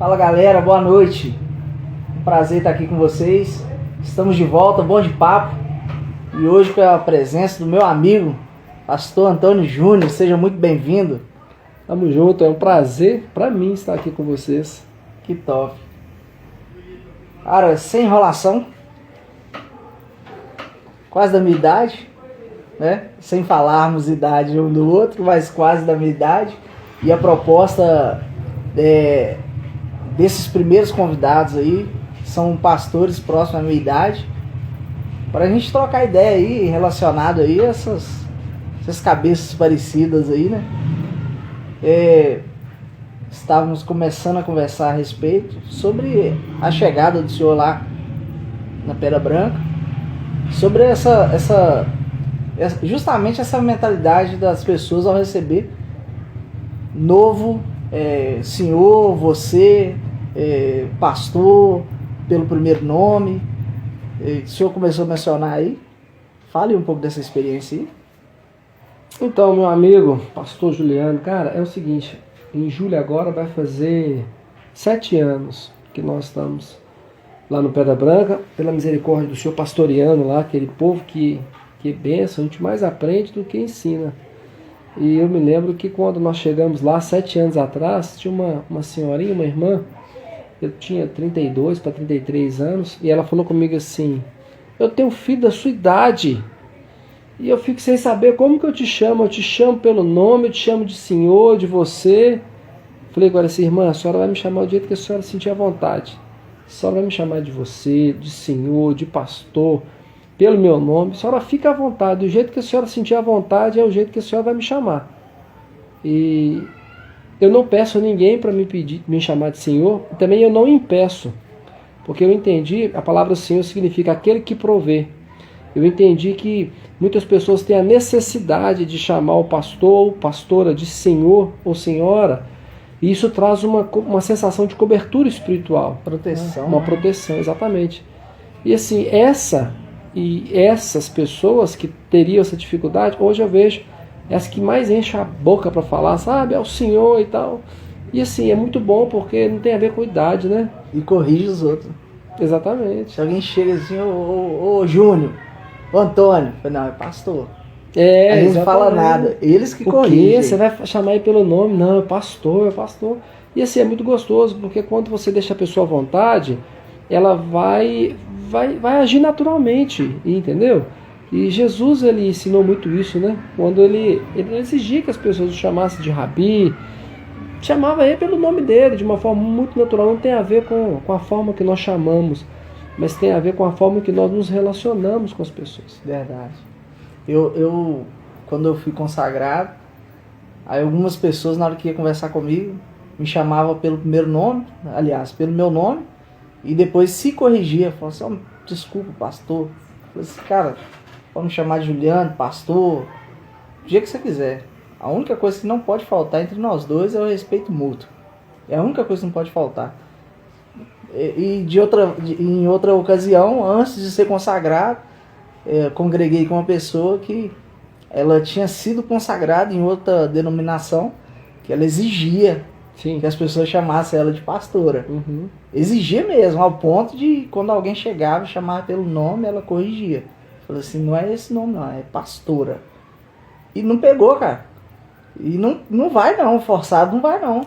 Fala galera, boa noite. Prazer estar aqui com vocês. Estamos de volta, bom de papo. E hoje com a presença do meu amigo, pastor Antônio Júnior. Seja muito bem-vindo. Tamo junto, é um prazer para mim estar aqui com vocês. Que top. Cara, sem enrolação, quase da minha idade, né? Sem falarmos idade um do outro, mas quase da minha idade. E a proposta desses primeiros convidados aí são pastores próximos à minha idade, para a gente trocar ideia aí relacionado aí a essas cabeças parecidas aí, né? Estávamos começando a conversar a respeito sobre a chegada do senhor lá na Pedra Branca, sobre justamente essa mentalidade das pessoas ao receber novo senhor, você, pastor, pelo primeiro nome. O senhor começou a mencionar aí. Fale um pouco dessa experiência aí. Então, meu amigo, pastor Juliano, cara, é o seguinte, em julho agora vai fazer 7 anos que nós estamos lá no Pedra Branca, pela misericórdia do senhor pastoreando lá, aquele povo que benção, a gente mais aprende do que ensina. E eu me lembro que quando nós chegamos lá, 7 anos atrás, tinha uma senhorinha, uma irmã, eu tinha 32 para 33 anos, e ela falou comigo assim: eu tenho um filho da sua idade, e eu fico sem saber como que eu te chamo pelo nome, eu te chamo de senhor, de você. Falei agora assim: irmã, a senhora vai me chamar do jeito que a senhora sentir à vontade, a senhora vai me chamar de você, de senhor, de pastor, pelo meu nome, a senhora fica à vontade, do jeito que a senhora sentir à vontade é o jeito que a senhora vai me chamar. E eu não peço a ninguém para me chamar de senhor, e também eu não impeço, porque eu entendi, a palavra senhor significa aquele que provê. Eu entendi que muitas pessoas têm a necessidade de chamar o pastor ou pastora de senhor ou senhora, e isso traz uma sensação de cobertura espiritual. Proteção. Uma proteção, exatamente. E assim, essas pessoas que teriam essa dificuldade, hoje eu vejo as que mais enchem a boca para falar, sabe, é o senhor e tal. E assim, é muito bom porque não tem a ver com idade, né? E corrige os outros. Exatamente. Se alguém chega assim: ô Júnior, ô Antônio, não, é pastor. É, a gente não fala nada, eles que corrigem. Porque você vai chamar ele pelo nome, não, é pastor. E assim, é muito gostoso, porque quando você deixa a pessoa à vontade, ela vai agir naturalmente, entendeu? E Jesus, ele ensinou muito isso, né? Quando ele exigia que as pessoas o chamassem de rabi, chamava ele pelo nome dele, de uma forma muito natural. Não tem a ver com a forma que nós chamamos, mas tem a ver com a forma que nós nos relacionamos com as pessoas. Verdade. Eu quando eu fui consagrado, aí algumas pessoas, na hora que ia conversar comigo, me chamavam pelo primeiro nome, aliás, pelo meu nome, e depois se corrigia, falava assim: oh, desculpa, pastor. Eu falei assim: cara, pode me chamar de Juliano, pastor, do jeito que você quiser. A única coisa que não pode faltar entre nós dois é o respeito mútuo. É a única coisa que não pode faltar. E em outra ocasião, antes de ser consagrado, congreguei com uma pessoa que ela tinha sido consagrada em outra denominação, que ela exigia que as pessoas chamassem ela de pastora. Uhum. Exigia mesmo, ao ponto de quando alguém chegava e chamava pelo nome, ela corrigia. Falou assim: não é esse nome não, é pastora. E não pegou, cara. E não vai não, forçado não vai não.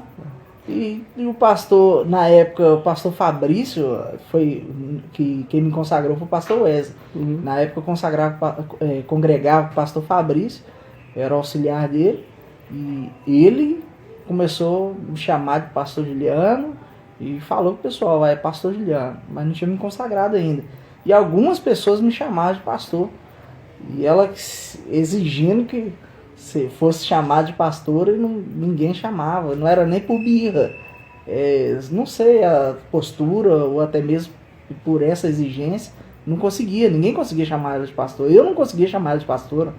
E o pastor, na época, o pastor Fabrício, quem me consagrou foi o pastor Wesley. Uhum. Na época eu congregava com o pastor Fabrício, era auxiliar dele, e ele começou a me chamar de pastor Juliano e falou pro pessoal: é pastor Juliano, mas não tinha me consagrado ainda. E algumas pessoas me chamavam de pastor, e ela exigindo que se fosse chamado de pastor, e ninguém chamava, não era nem por birra, não sei, a postura ou até mesmo por essa exigência, ninguém conseguia chamar ela de pastor. Eu não conseguia chamar ela de pastora.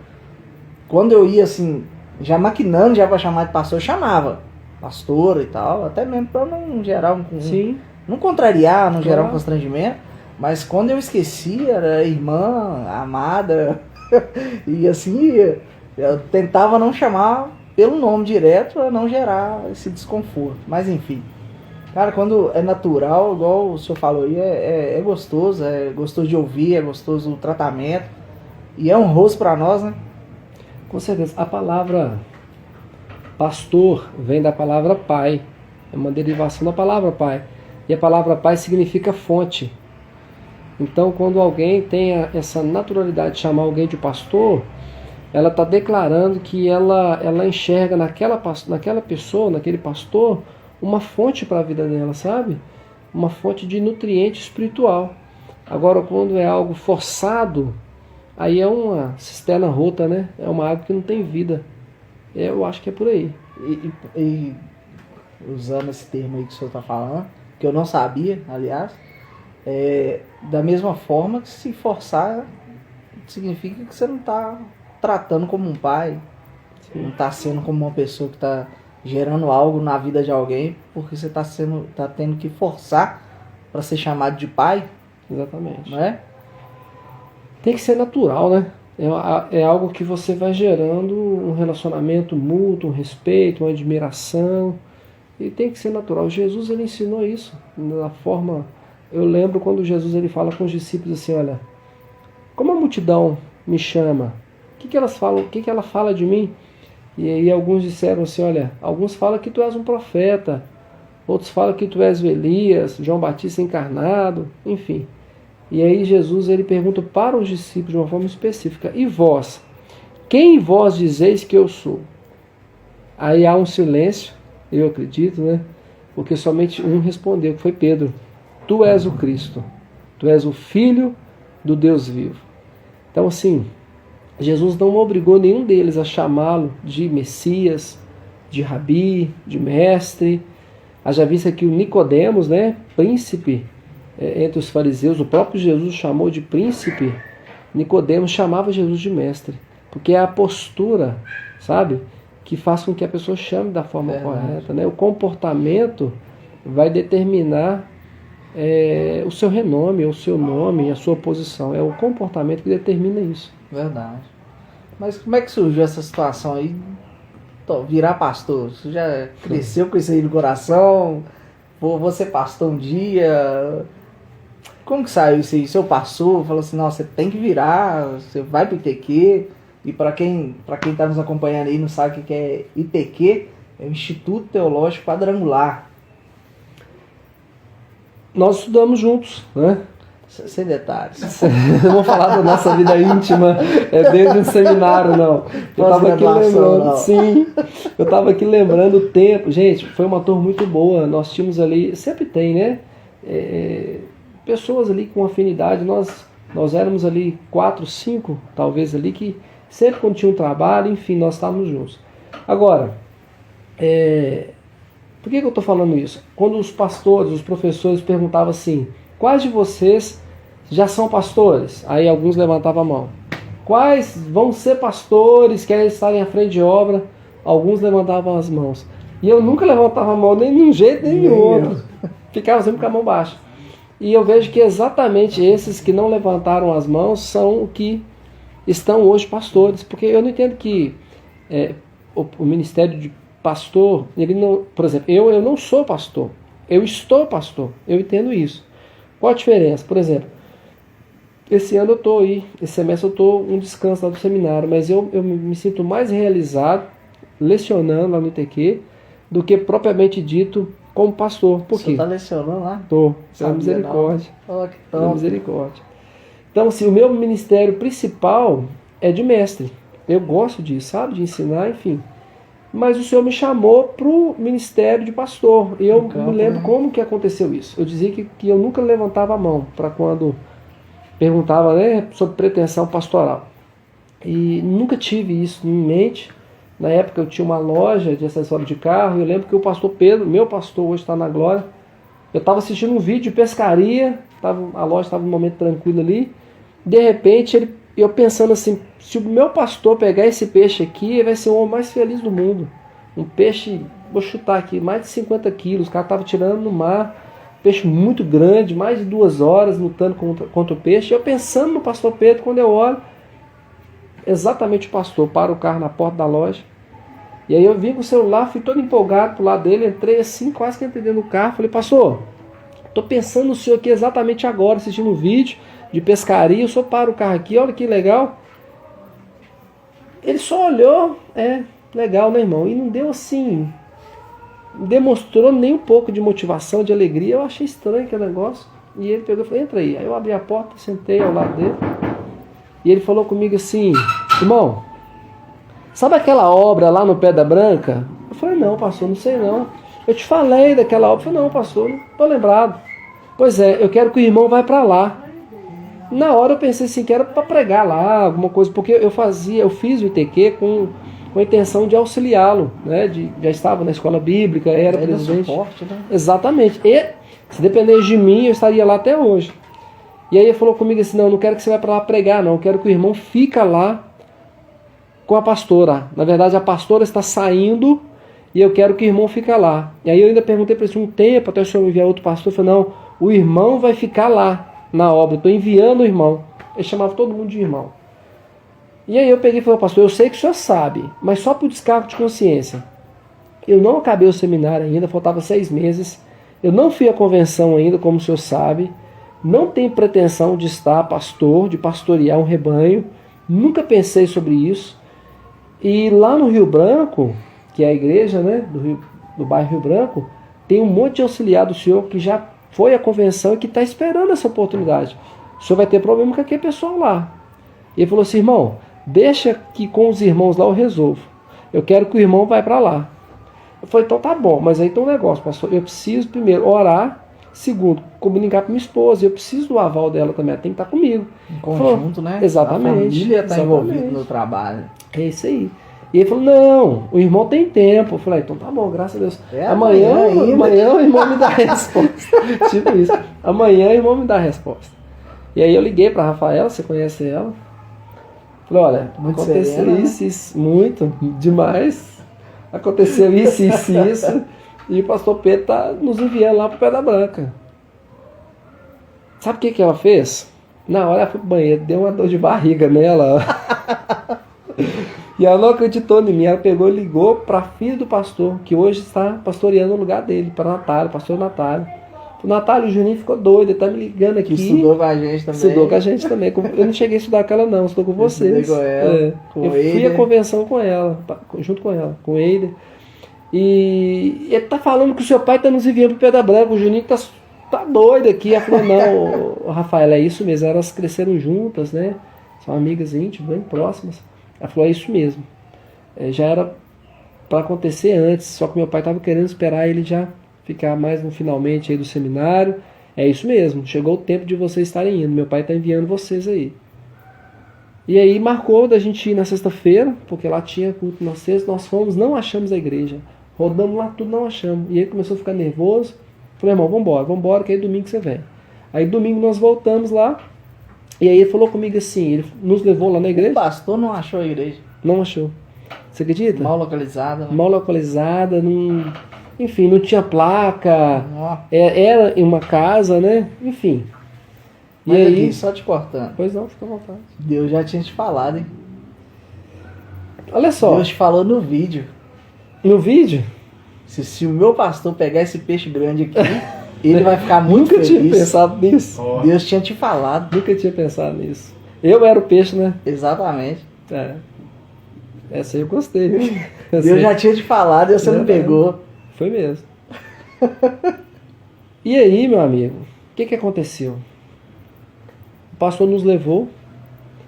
Quando eu ia assim, já maquinando já para chamar de pastor, eu chamava pastora e tal, até mesmo para não gerar não contrariar, não gerar um constrangimento. Mas quando eu esquecia, era irmã, amada, e assim, eu tentava não chamar pelo nome direto para não gerar esse desconforto. Mas enfim, Cara, quando é natural, igual o senhor falou aí, é gostoso de ouvir, é gostoso o tratamento. E é honroso para nós, né? Com certeza. A palavra pastor vem da palavra pai. É uma derivação da palavra pai. E a palavra pai significa fonte. Então, quando alguém tem essa naturalidade de chamar alguém de pastor, ela está declarando que ela enxerga naquela pessoa, naquele pastor, uma fonte para a vida dela, sabe? Uma fonte de nutriente espiritual. Agora, quando é algo forçado, aí é uma cisterna rota, né? É uma água que não tem vida. Eu acho que é por aí. E usando esse termo aí que o senhor está falando, que eu não sabia, aliás, da mesma forma que se forçar, significa que você não está tratando como um pai, não está sendo como uma pessoa que está gerando algo na vida de alguém, porque você está tendo que forçar para ser chamado de pai. Exatamente. Não é? Tem que ser natural, né? É algo que você vai gerando um relacionamento mútuo, um respeito, uma admiração. E tem que ser natural. Jesus, ele ensinou isso da forma... Eu lembro quando Jesus ele fala com os discípulos assim, olha, como a multidão me chama, o que elas falam, o que ela fala de mim? E aí alguns disseram assim, olha, alguns falam que tu és um profeta, outros falam que tu és o Elias, João Batista encarnado, enfim. E aí Jesus ele pergunta para os discípulos de uma forma específica, e vós? Quem vós dizeis que eu sou? Aí há um silêncio, eu acredito, né? Porque somente um respondeu, que foi Pedro. Tu és o Cristo, tu és o Filho do Deus vivo. Então assim, Jesus não obrigou nenhum deles a chamá-lo de Messias, de Rabi, de Mestre. Haja vista que o Nicodemos, né, príncipe entre os fariseus, o próprio Jesus chamou de príncipe, Nicodemos chamava Jesus de Mestre. Porque é a postura, sabe, que faz com que a pessoa chame da forma correta. Né? O comportamento vai determinar o seu renome, o seu nome, a sua posição. É o comportamento que determina isso. Verdade. Mas como é que surgiu essa situação aí? Virar pastor? Você já cresceu com isso aí no coração? Vou ser pastor um dia? Como que saiu isso aí? Seu pastor falou assim, não, você tem que virar, você vai pro ITQ. E para quem está nos acompanhando aí não sabe o que é ITQ, é o Instituto Teológico Quadrangular. Nós estudamos juntos, né? Sem detalhes. Não vou falar da nossa vida íntima desde o seminário, não. Eu estava aqui lembrando, não. Sim, eu estava aqui lembrando o tempo. Gente, foi uma turma muito boa. Nós tínhamos ali, sempre tem, né? Pessoas ali com afinidade. Nós éramos ali 4, 5, talvez ali, que sempre quando tinha um trabalho, enfim, nós estávamos juntos. Agora, por que eu estou falando isso? Quando os pastores, os professores perguntavam assim, quais de vocês já são pastores? Aí alguns levantavam a mão. Quais vão ser pastores, querem estar à frente de obra? Alguns levantavam as mãos. E eu nunca levantava a mão nem de um jeito nem de outro. Ficava sempre com a mão baixa. E eu vejo que exatamente esses que não levantaram as mãos são o que estão hoje pastores. Porque eu não entendo que o ministério de pastor, ele não, por exemplo, eu não sou pastor, eu estou pastor, eu entendo isso. Qual a diferença? Por exemplo, esse ano eu estou aí, esse semestre eu estou um descanso lá do seminário, mas eu me sinto mais realizado lecionando lá no ITQ do que propriamente dito como pastor. Por quê? Você está lecionando lá? Estou, pela misericórdia. Pela misericórdia. Então, assim, o meu ministério principal é de mestre. Eu gosto disso, sabe? De ensinar, enfim. Mas o Senhor me chamou para o ministério de pastor. E eu me lembro como que aconteceu isso. Eu dizia que eu nunca levantava a mão para quando perguntava, né, sobre pretensão pastoral. E nunca tive isso em mente. Na época eu tinha uma loja de acessório de carro. Eu lembro que o pastor Pedro, meu pastor hoje está na glória, eu estava assistindo um vídeo de pescaria. A loja estava num momento tranquilo ali. De repente eu pensando assim, se o meu pastor pegar esse peixe aqui, ele vai ser o homem mais feliz do mundo. Um peixe, vou chutar aqui, mais de 50 quilos. O cara estava tirando no mar, peixe muito grande, mais de 2 horas lutando contra o peixe. Eu pensando no pastor Pedro, quando eu olho, exatamente o pastor para o carro na porta da loja, E aí eu vim com o celular, fui todo empolgado pro lado dele, entrei assim, quase que entrei dentro do carro, falei, pastor, tô pensando no senhor aqui exatamente agora, assistindo um vídeo de pescaria, o senhor para o carro aqui, olha que legal. Ele só olhou, legal, né, irmão? E não deu assim, não demonstrou nem um pouco de motivação, de alegria. Eu achei estranho aquele negócio. E ele pegou e falou, entra aí. Aí eu abri a porta, sentei ao lado dele. E ele falou comigo assim, irmão, sabe aquela obra lá no Pedra Branca? Eu falei, não, pastor, não sei não. Eu te falei daquela obra. Eu falei, não, pastor, não tô lembrado. Pois é, eu quero que o irmão vá para lá. Na hora eu pensei assim, que era para pregar lá, alguma coisa, porque eu fiz o ITQ com a intenção de auxiliá-lo, né? Já estava na escola bíblica, era presidente. Suporte, né? Exatamente. E se dependesse de mim, eu estaria lá até hoje. E aí ele falou comigo assim, não quero que você vá para lá pregar, não, eu quero que o irmão fica lá com a pastora. Na verdade, a pastora está saindo e eu quero que o irmão fica lá. E aí eu ainda perguntei para ele um tempo, até o senhor enviar outro pastor, eu falei, não, o irmão vai ficar lá na obra, eu estou enviando o irmão. Ele chamava todo mundo de irmão. E aí eu peguei e falei, pastor, eu sei que o senhor sabe, mas só por descargo de consciência. Eu não acabei o seminário ainda, faltava 6 meses. Eu não fui à convenção ainda, como o senhor sabe. Não tenho pretensão de estar pastor, de pastorear um rebanho. Nunca pensei sobre isso. E lá no Rio Branco, que é a igreja, né, do bairro Rio Branco, tem um monte de auxiliar do senhor que já foi à convenção e que está esperando essa oportunidade. O senhor vai ter problema com aquele pessoal lá. E ele falou assim, irmão, deixa que com os irmãos lá eu resolvo. Eu quero que o irmão vá para lá. Eu falei, então tá bom, mas aí tem um negócio, pastor. Eu preciso, primeiro, orar. Segundo, comunicar com minha esposa. Eu preciso do aval dela também, ela tem que estar comigo. Em conjunto, né? Exatamente. A família está Exatamente. envolvida no trabalho. É isso aí. E ele falou, não, o irmão tem tempo. Eu falei, então tá bom, graças a Deus. Amanhã o irmão me dá a resposta. Tipo isso. Amanhã o irmão me dá a resposta. E aí eu liguei pra Rafaela, você conhece ela? Falei, olha, Muito aconteceu serena, isso, muito, demais. Aconteceu isso. E o pastor Pedro tá nos enviando lá pro Pedra Branca. Sabe o que ela fez? Na hora ela foi pro banheiro, deu uma dor de barriga nela. E ela não acreditou em mim. Ela pegou e ligou para a filha do pastor, que hoje está pastoreando no lugar dele, para Natália, pastor Natália. O Natália, o Juninho ficou doido, ele está me ligando aqui. Que estudou com a gente também. Estudou com a gente também. Eu não cheguei a estudar com ela não, estudou com vocês. Com ela, com eu fui à convenção com ela, junto com ela, com o Eider. E ele está falando que o seu pai está nos enviando para o Pedra Branca, o Juninho tá doido aqui. Ela falou, não, Rafael, é isso mesmo, elas cresceram juntas, né? São amigas íntimas, bem próximas. Ela falou, é isso mesmo. Já era para acontecer antes, só que meu pai estava querendo esperar ele já ficar mais no finalmente aí do seminário. É isso mesmo, chegou o tempo de vocês estarem indo, meu pai está enviando vocês aí. E aí marcou da gente ir na sexta-feira, porque lá tinha culto na sexta, nós fomos, não achamos a igreja. Rodamos lá tudo, não achamos. E ele começou a ficar nervoso. Falei, irmão, vambora, que aí domingo você vem. Aí domingo nós voltamos lá. E aí ele falou comigo assim, ele nos levou lá na igreja. O pastor não achou a igreja. Não achou. Você acredita? Mal localizada. Né? Mal localizada, não... enfim, não tinha placa. Ó. Era em uma casa, né? Enfim. Mas e aí... aqui, só te cortando. Pois não, fica à vontade. Deus já tinha te falado, hein? Olha só. Deus te falou no vídeo. No vídeo? Se o meu pastor pegar esse peixe grande aqui, ele vai ficar muito Nunca feliz. tinha pensado nisso. Ó. Deus tinha te falado. Nunca tinha pensado nisso. Eu era o peixe, né? Exatamente. É. Essa aí eu gostei, viu? Essa Deus aí já tinha te falado e você não Verdade. pegou. Foi mesmo. E aí, meu amigo, o que aconteceu? O pastor nos levou.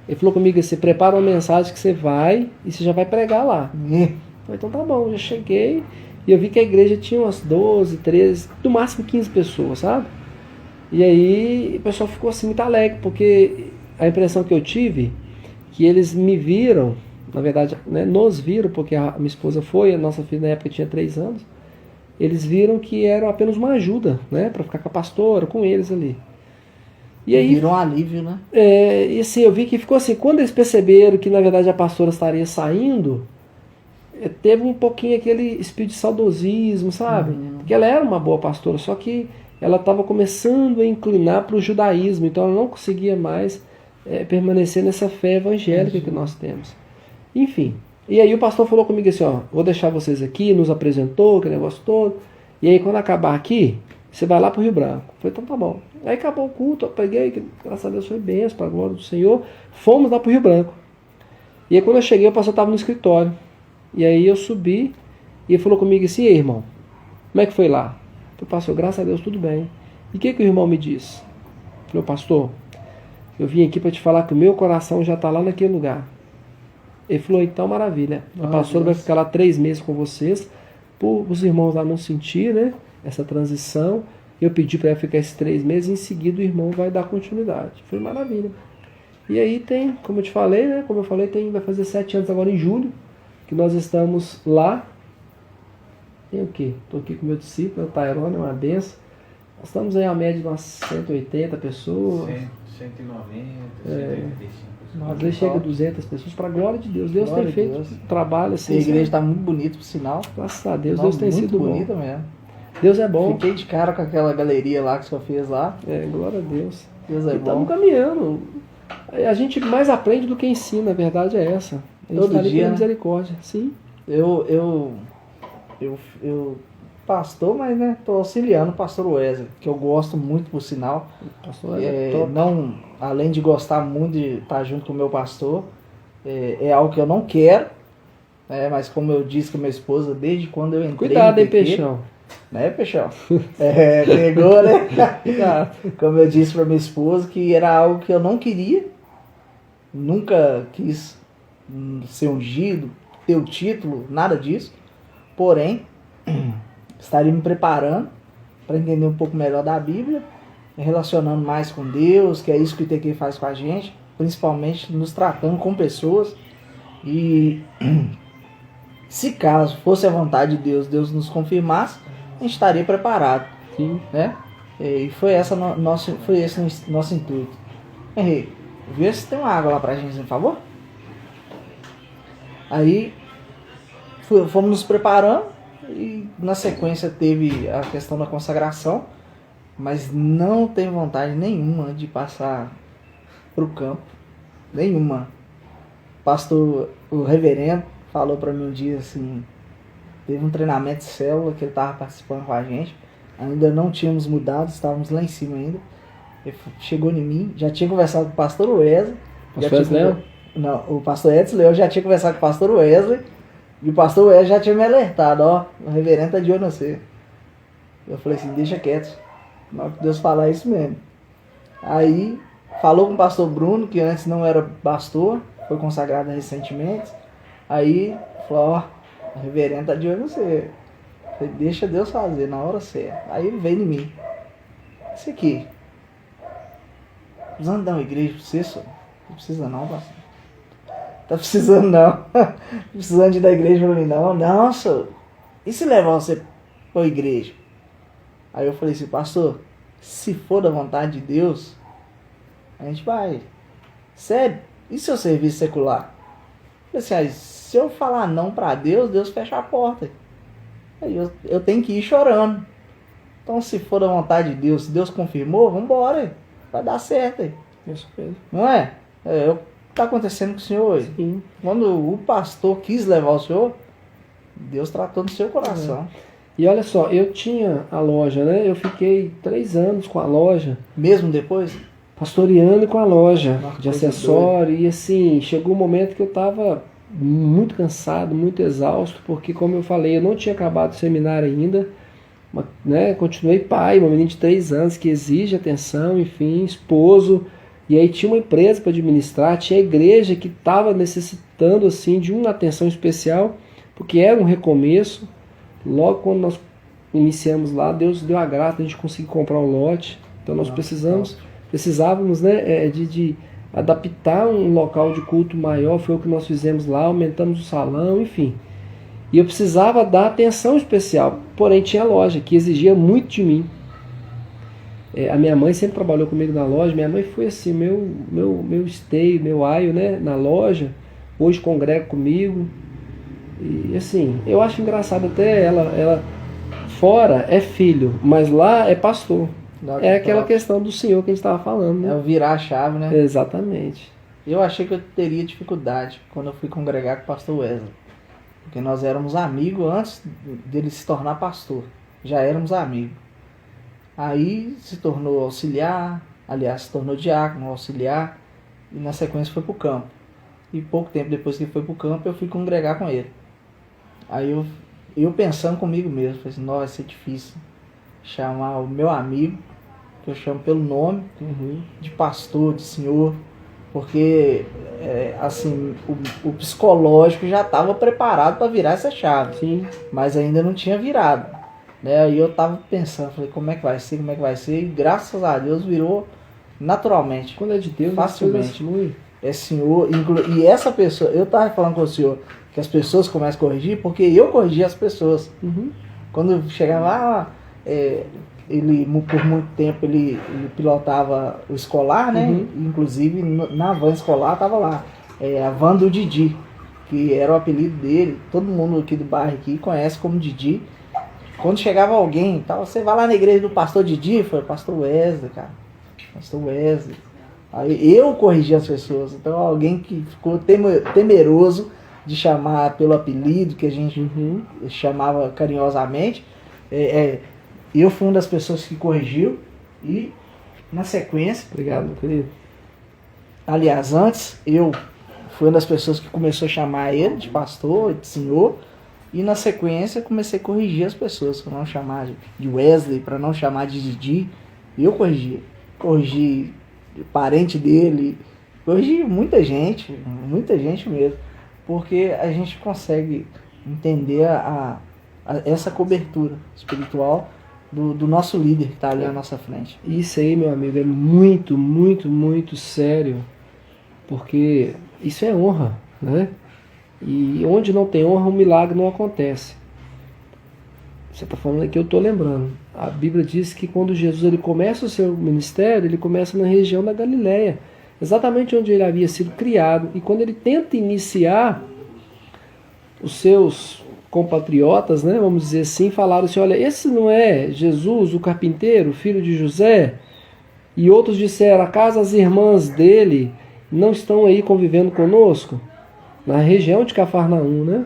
Ele falou comigo assim, prepara uma mensagem que você vai e você já vai pregar lá. Eu falei, então tá bom, já cheguei. E eu vi que a igreja tinha umas 12, 13, no máximo 15 pessoas, sabe? E aí o pessoal ficou assim muito alegre, porque a impressão que eu tive, que eles me viram, na verdade, né, nos viram, porque a minha esposa foi, a nossa filha na época tinha 3 anos, eles viram que era apenas uma ajuda, né, para ficar com a pastora, com eles ali. E aí, virou um alívio, né? e assim, eu vi que ficou assim, quando eles perceberam que na verdade a pastora estaria saindo, teve um pouquinho aquele espírito de saudosismo, sabe? Porque ela era uma boa pastora, só que ela estava começando a inclinar para o judaísmo, então ela não conseguia mais permanecer nessa fé evangélica que nós temos. Enfim, E aí o pastor falou comigo assim, ó, vou deixar vocês aqui, nos apresentou, aquele negócio todo. E aí quando acabar aqui, você vai lá pro Rio Branco. Eu falei, então tá bom. Aí acabou o culto, eu peguei, graças a Deus foi bênção, para a glória do Senhor. Fomos lá pro Rio Branco. E aí quando eu cheguei, o pastor estava no escritório. E aí eu subi e ele falou comigo assim, e aí, irmão, como é que foi lá? Eu falei, pastor, graças a Deus tudo bem. E o que o irmão me disse? Eu falei, pastor, eu vim aqui para te falar que o meu coração já está lá naquele lugar. Ele falou, então maravilha. A pastora vai ficar lá 3 meses com vocês, para os irmãos lá não sentir, né, essa transição. Eu pedi para ela ficar esses 3 meses e em seguida o irmão vai dar continuidade. Foi maravilha. E aí tem, como eu te falei, né, como eu falei, vai fazer 7 anos agora em julho, que nós estamos lá. Tem o quê? Estou aqui com o meu discípulo, o Tairone, é uma benção. Nós estamos aí a média de umas 180 pessoas. 190, 185. Às vezes chega a 200 pessoas, para a glória de Deus. Deus Glória tem a feito Deus. um trabalho assim. A igreja está muito bonita, por sinal. Graças a Deus, Não, Deus tem muito sido bonita bom. mesmo. Deus é bom. Fiquei de cara com aquela galeria lá que o senhor fez lá. Glória a Deus. Deus é E bom. estamos caminhando. A gente mais aprende do que ensina, a verdade é essa. A gente Todo tá ali dia, pela né? misericórdia. Sim. Eu pastor, mas né, tô auxiliando o pastor Wesley, que eu gosto muito, por sinal. Pastor, é top. Não, além de gostar muito de estar junto com o meu pastor, é algo que eu não quero, né, mas como eu disse com a minha esposa, desde quando eu entrei Cuidado, no hein, PQ, Peixão. né, Peixão? Pegou, né? Como eu disse para minha esposa, que era algo que eu não queria, nunca quis ser ungido, ter o título, nada disso. Porém, estaria me preparando para entender um pouco melhor da Bíblia, me relacionando mais com Deus, que é isso que o ITQ faz com a gente, principalmente nos tratando com pessoas. E se caso fosse a vontade de Deus, Deus nos confirmasse, a gente estaria preparado. Sim. Né? E foi esse nosso intuito. Henrique, vê se tem uma água lá pra gente, por favor. Aí fomos nos preparando e na sequência teve a questão da consagração, mas não tenho vontade nenhuma de passar pro campo, nenhuma. O reverendo falou para mim um dia assim, teve um treinamento de célula que ele estava participando com a gente, ainda não tínhamos mudado, estávamos lá em cima ainda. Ele chegou em mim, já tinha conversado com o pastor Wesley. Pastor Wesley? Não, o pastor Edson Leão já tinha conversado com o pastor Wesley. E o pastor Wesley já tinha me alertado, ó, o reverendo tá de olho em você. Eu falei assim, deixa quieto. Na hora que Deus falar, é isso mesmo. Aí, falou com o pastor Bruno, que antes não era pastor, foi consagrado recentemente. Aí, falou, ó, o reverendo tá de olho em você. Eu falei, deixa Deus fazer, na hora certa. Aí ele veio em mim. Isso aqui. Precisando dar uma igreja pra você, senhor? Não precisa não, pastor. Tá precisando não. Precisando de ir da igreja pra mim não. Não, senhor. E se levar você pra igreja? Aí eu falei assim, pastor, se for da vontade de Deus, a gente vai. Sério? E seu serviço secular? Eu falei assim, se eu falar não pra Deus, Deus fecha a porta. Aí eu tenho que ir chorando. Então se for da vontade de Deus, se Deus confirmou, vambora. Vai dar certo aí. Isso mesmo. Não é? É o que está acontecendo com o senhor hoje. Sim. Quando o pastor quis levar o senhor, Deus tratou no seu coração. E olha só, eu tinha a loja, né? Eu fiquei 3 anos com a loja. Mesmo depois? Pastoreando com a loja Nossa, de coisa acessório. E assim, chegou um momento que eu estava muito cansado, muito exausto, porque como eu falei, eu não tinha acabado o seminário ainda. Né? Continuei pai, uma menina de 3 anos que exige atenção, enfim, esposo. E aí tinha uma empresa para administrar, tinha a igreja que estava necessitando assim, de uma atenção especial, porque era um recomeço. Logo quando nós iniciamos lá, Deus deu a graça de a gente conseguir comprar um lote. Então nós precisávamos, né, de adaptar um local de culto maior, foi o que nós fizemos lá, aumentamos o salão, enfim. E eu precisava dar atenção especial, porém tinha loja que exigia muito de mim. A minha mãe sempre trabalhou comigo na loja, minha mãe foi assim, meu esteio, meu aio, né, na loja, hoje congrega comigo. E assim, eu acho engraçado até ela fora é filho, mas lá é pastor. É aquela questão do senhor que a gente estava falando, né? É o virar a chave, né? Exatamente. Eu achei que eu teria dificuldade quando eu fui congregar com o pastor Wesley. Porque nós éramos amigos antes dele se tornar pastor. Já éramos amigos. Aí se tornou auxiliar, aliás, se tornou diácono, auxiliar, e na sequência foi pro campo. E pouco tempo depois que ele foi pro campo, eu fui congregar com ele. Aí eu pensando comigo mesmo, falei assim, nossa, isso é difícil. Chamar o meu amigo, que eu chamo pelo nome, de pastor, de senhor, porque assim, o psicológico já estava preparado para virar essa chave. Sim. Mas ainda não tinha virado. Né? Aí eu tava pensando, falei, como é que vai ser, e graças a Deus virou naturalmente. Quando é de Deus, facilmente. É senhor, e essa pessoa, eu tava falando com o senhor que as pessoas começam a corrigir, porque eu corrigi as pessoas. Quando chegava lá, ele por muito tempo ele pilotava o escolar, né? Inclusive na van escolar tava lá, a van do Didi, que era o apelido dele. Todo mundo aqui do bairro aqui conhece como Didi. Quando chegava alguém, tal, você vai lá na igreja do pastor Didi, foi pastor Wesley, cara. Pastor Wesley. Aí eu corrigi as pessoas. Então alguém que ficou temeroso de chamar pelo apelido que a gente chamava carinhosamente, eu fui uma das pessoas que corrigiu. E na sequência, obrigado, meu querido. Aliás, antes eu fui uma das pessoas que começou a chamar ele de pastor, de senhor. E na sequência comecei a corrigir as pessoas, para não chamar de Wesley, para não chamar de Didi. E eu corrigi parente dele, corrigi muita gente mesmo, porque a gente consegue entender essa cobertura espiritual do nosso líder que está ali à nossa frente. Isso aí, meu amigo, é muito, muito, muito sério, porque isso é honra, né? E onde não tem honra, o milagre não acontece. Você está falando aqui, eu estou lembrando. A Bíblia diz que quando Jesus ele começa o seu ministério, ele começa na região da Galileia, exatamente onde ele havia sido criado. E quando ele tenta iniciar, os seus compatriotas, né, vamos dizer assim, falaram assim, olha, esse não é Jesus, o carpinteiro, filho de José? E outros disseram, acaso as irmãs dele não estão aí convivendo conosco? Na região de Cafarnaum, né?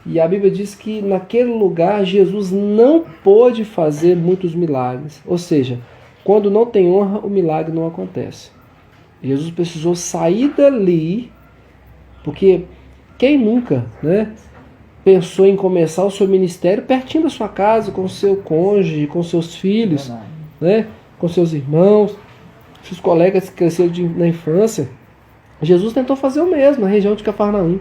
E a Bíblia diz que naquele lugar Jesus não pôde fazer muitos milagres. Ou seja, quando não tem honra, o milagre não acontece. Jesus precisou sair dali, porque quem nunca, né, pensou em começar o seu ministério pertinho da sua casa, com o seu cônjuge, com seus filhos, né, com seus irmãos, seus colegas que cresceram na infância. Jesus tentou fazer o mesmo na região de Cafarnaum,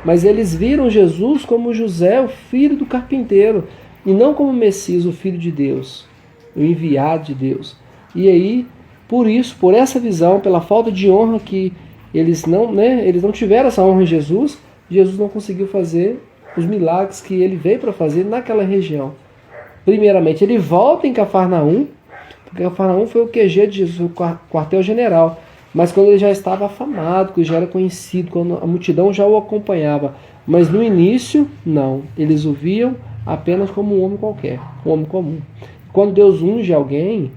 mas eles viram Jesus como José, o filho do carpinteiro, e não como Messias, o filho de Deus, o enviado de Deus. E aí, por isso, por essa visão, pela falta de honra que eles não tiveram essa honra em Jesus, Jesus não conseguiu fazer os milagres que ele veio para fazer naquela região. Primeiramente, ele volta em Cafarnaum, porque Cafarnaum foi o QG de Jesus, o quartel-general. Mas quando ele já estava afamado, que já era conhecido, quando a multidão já o acompanhava. Mas no início, não. Eles o viam apenas como um homem qualquer, um homem comum. Quando Deus unge alguém,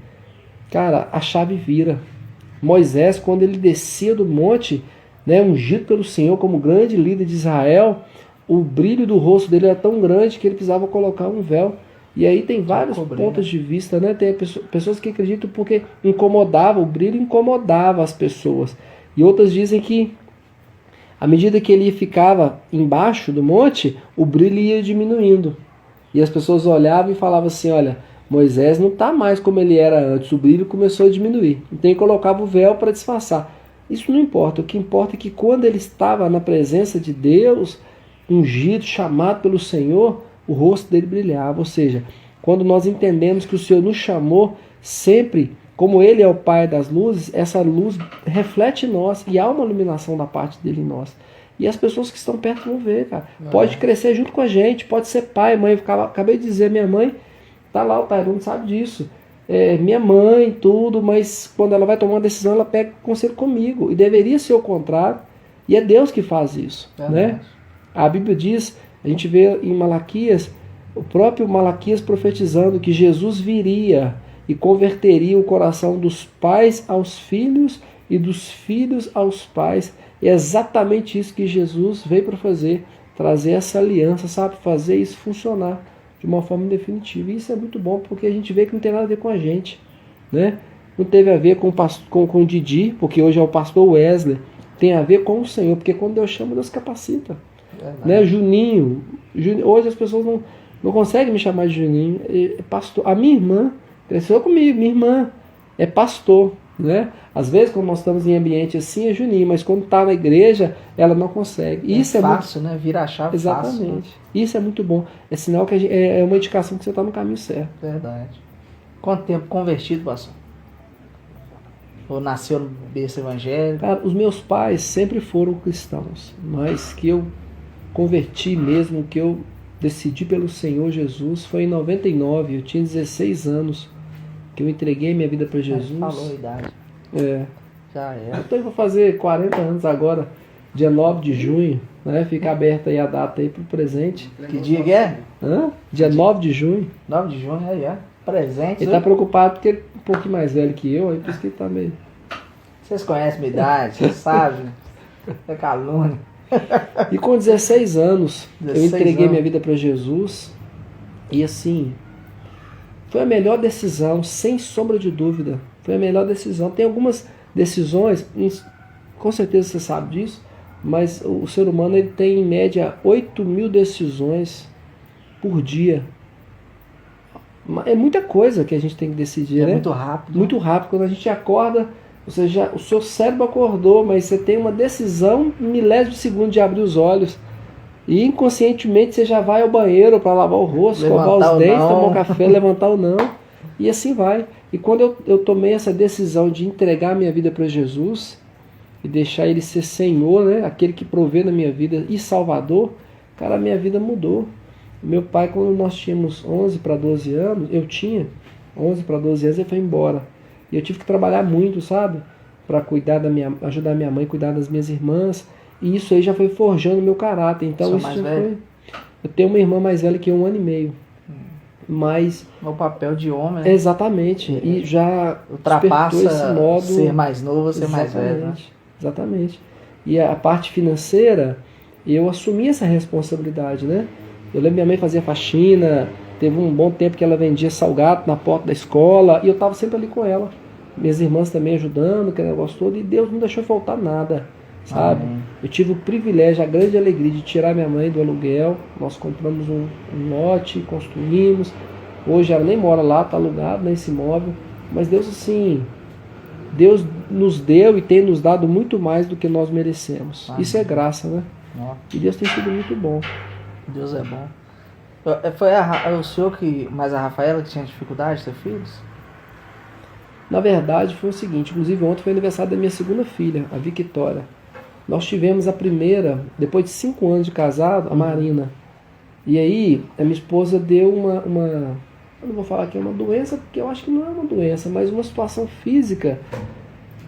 cara, a chave vira. Moisés, quando ele descia do monte, né, ungido pelo Senhor como grande líder de Israel, o brilho do rosto dele era tão grande que ele precisava colocar um véu. E aí tem vários pontos de vista, né? Tem pessoas que acreditam porque o brilho incomodava as pessoas. E outras dizem que à medida que ele ficava embaixo do monte, o brilho ia diminuindo. E as pessoas olhavam e falavam assim, olha, Moisés não está mais como ele era antes, o brilho começou a diminuir. Então ele colocava o véu para disfarçar. Isso não importa, o que importa é que quando ele estava na presença de Deus, ungido, chamado pelo Senhor, o rosto dele brilhava. Ou seja, quando nós entendemos que o Senhor nos chamou sempre, como Ele é o Pai das luzes, essa luz reflete em nós e há uma iluminação da parte dele em nós. E as pessoas que estão perto vão ver, cara. Pode crescer junto com a gente, pode ser pai, mãe. Acabei de dizer, minha mãe, tá lá, o Tairon sabe disso. Minha mãe, tudo, mas quando ela vai tomar uma decisão, ela pega conselho comigo. E deveria ser o contrário. E é Deus que faz isso, né? A Bíblia diz, a gente vê em Malaquias, o próprio Malaquias profetizando que Jesus viria e converteria o coração dos pais aos filhos e dos filhos aos pais, É exatamente isso que Jesus veio para fazer, trazer essa aliança, sabe? Fazer isso funcionar de uma forma definitiva. E isso é muito bom, porque a gente vê que não tem nada a ver com a gente, né? Não teve a ver com o Didi, porque hoje é o pastor Wesley. Tem a ver com o Senhor, porque quando Deus chama, Deus capacita. Né? Juninho, hoje as pessoas não conseguem me chamar de Juninho. É pastor. A minha irmã cresceu comigo, minha irmã é pastor. Né? Às vezes, quando nós estamos em ambiente assim, é Juninho, mas quando está na igreja, ela não consegue. Isso fácil, né? Vira a chave. Exatamente. Fácil. Isso é muito bom. É sinal que é uma indicação que você está no caminho certo. Verdade. Quanto tempo convertido, pastor? Ou nasceu no berço evangélico? Cara, os meus pais sempre foram cristãos, mas que eu converti mesmo, que eu decidi pelo Senhor Jesus, foi em 99, eu tinha 16 anos, que eu entreguei minha vida para Jesus. Falou a idade. Já é. Então vou fazer 40 anos agora, dia 9 de junho, né? Fica aberta aí a data aí pro presente. Que dia que é? Dia 9 de junho. 9 de junho, aí é. Presente. Ele tá preocupado porque ele é um pouquinho mais velho que eu, aí por isso que ele tá meio... Vocês conhecem minha idade, vocês sabem. É calúnia. E com 16 anos, 16 eu entreguei anos. minha vida para Jesus. E assim, foi a melhor decisão, sem sombra de dúvida. Foi a melhor decisão. Tem algumas decisões, com certeza você sabe disso, mas o ser humano ele tem em média 8.000 decisões por dia. É muita coisa que a gente tem que decidir, né? Muito rápido. Muito rápido. Quando a gente acorda, o seu cérebro acordou, mas você tem uma decisão milésimo de segundo de abrir os olhos. E inconscientemente você já vai ao banheiro para lavar o rosto, escovar os dentes, tomar um café, levantar ou não. E assim vai. E quando eu tomei essa decisão de entregar minha vida para Jesus e deixar Ele ser Senhor, né? Aquele que provê na minha vida e Salvador, cara, a minha vida mudou. Meu pai, quando nós tínhamos 11 para 12 anos, eu tinha 11 para 12 anos, ele foi embora. E eu tive que trabalhar muito, sabe? Para ajudar minha mãe a cuidar das minhas irmãs. E isso aí já foi forjando o meu caráter. Então isso já foi... Eu tenho uma irmã mais velha que eu, 1 ano e meio. Mas... O papel de homem, né? Exatamente. E já ultrapassa esse modo... ser mais novo, ser mais velho. Né? Exatamente. E a parte financeira, eu assumi essa responsabilidade, né? Eu lembro minha mãe fazia faxina, teve um bom tempo que ela vendia salgado na porta da escola, e eu estava sempre ali com ela. Minhas irmãs também ajudando, aquele negócio todo, e Deus não deixou faltar nada, sabe? Eu tive o privilégio, a grande alegria de tirar minha mãe do aluguel. Nós compramos um lote, construímos. Hoje ela nem mora lá, está alugado nesse imóvel. Mas Deus, assim, Deus nos deu e tem nos dado muito mais do que nós merecemos. Amém. Isso é graça, né? E Deus tem sido muito bom. Deus é bom. Foi o senhor mais a Rafaela que tinha dificuldade de ter filhos? Na verdade foi o seguinte, inclusive ontem foi aniversário da minha segunda filha, a Victoria. Nós tivemos a primeira, depois de 5 anos de casado, a Marina. E aí a minha esposa deu uma eu não vou falar que é uma doença, porque eu acho que não é uma doença, mas uma situação física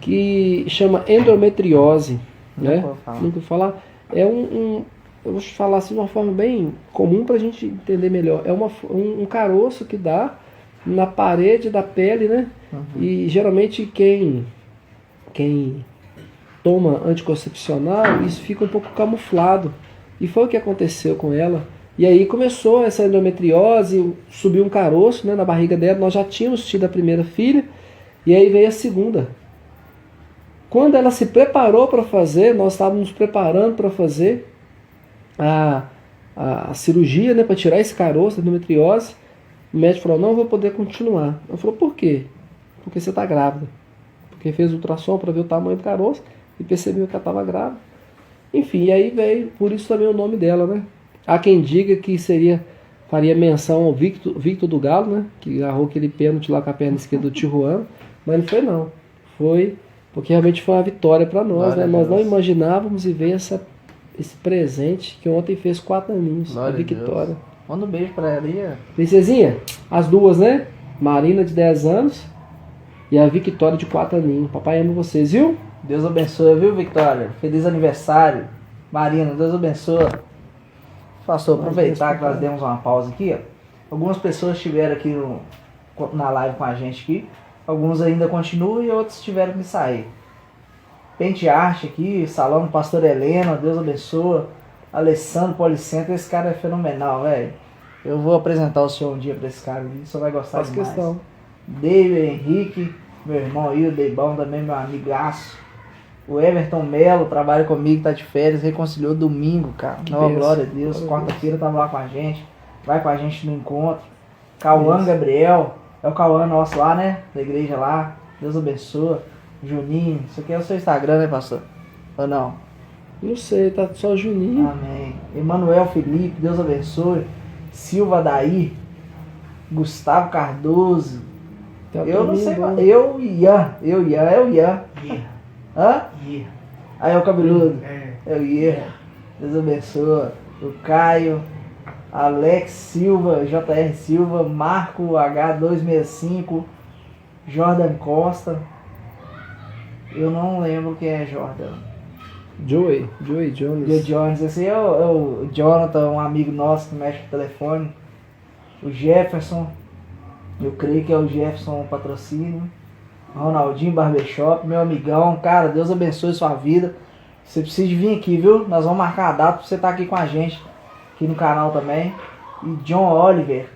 que chama endometriose. Né? Nunca vou falar. Eu vou falar assim de uma forma bem comum para a gente entender melhor. É um caroço que dá na parede da pele, né? E geralmente quem toma anticoncepcional, isso fica um pouco camuflado. E foi o que aconteceu com ela. E aí começou essa endometriose, subiu um caroço, né, na barriga dela. Nós já tínhamos tido a primeira filha, e aí veio a segunda. Quando ela se preparou para fazer, nós estávamos nos preparando para fazer a cirurgia, né, para tirar esse caroço, a endometriose. O médico falou, não vou poder continuar. Eu falei, por quê? Porque você está grávida. Porque fez ultrassom para ver o tamanho do caroço e percebeu que ela estava grávida. Enfim, e aí veio, por isso também o nome dela, né? Há quem diga que faria menção ao Victor do Galo, né? Que agarrou aquele pênalti lá com a perna esquerda do Tijuana. Mas não foi não. Foi porque realmente foi uma vitória para nós, né? Nós não imaginávamos e veio esse presente que ontem fez 4 aninhos, a Victoria. Manda um beijo pra ela aí. Princesinha, as duas, né? Marina de 10 anos e a Victoria de 4 aninhos. Papai ama vocês, viu? Deus abençoe, viu, Victoria? Feliz aniversário. Marina, Deus abençoe. Pastor, aproveitar que nós demos uma pausa aqui, ó. Algumas pessoas estiveram aqui na live com a gente aqui. Alguns ainda continuam e outros tiveram que sair. Pente Arte aqui, salão do Pastor Helena, Deus abençoe. Alessandro Policentro, esse cara é fenomenal, velho. Eu vou apresentar o senhor um dia pra esse cara ali, você vai gostar Faz demais. questão. David Henrique, meu irmão aí, o Deibão também, meu amigaço. O Everton Melo trabalha comigo, tá de férias, reconciliou domingo, cara. Que Não, benção. glória a Deus. Glória a Quarta-feira tava lá com a gente, vai com a gente no encontro. Cauã Isso. Gabriel, é o Cauã nosso lá, né? Da igreja lá. Deus abençoe. Juninho, isso aqui é o seu Instagram, né, pastor? Ou não? Não sei, tá só Juninho. Amém. Emanuel Felipe, Deus abençoe. Silva Daí, Gustavo Cardoso. Tem uma Eu não turminha sei, boa. eu Ian, é o Ian. Hã? Aí é o cabeludo. É o Ian. Deus abençoe. O Caio, Alex Silva, JR Silva, Marco H265, Jordan Costa. Eu não lembro quem é Jordan. Joey Jones. Joe Jones, esse aí é o Jonathan, um amigo nosso que mexe com o telefone. O Jefferson, eu creio que é o Jefferson Patrocínio. Ronaldinho Barbershop, meu amigão. Cara, Deus abençoe sua vida. Você precisa de vir aqui, viu? Nós vamos marcar a data pra você estar aqui com a gente, aqui no canal também. E John Oliver.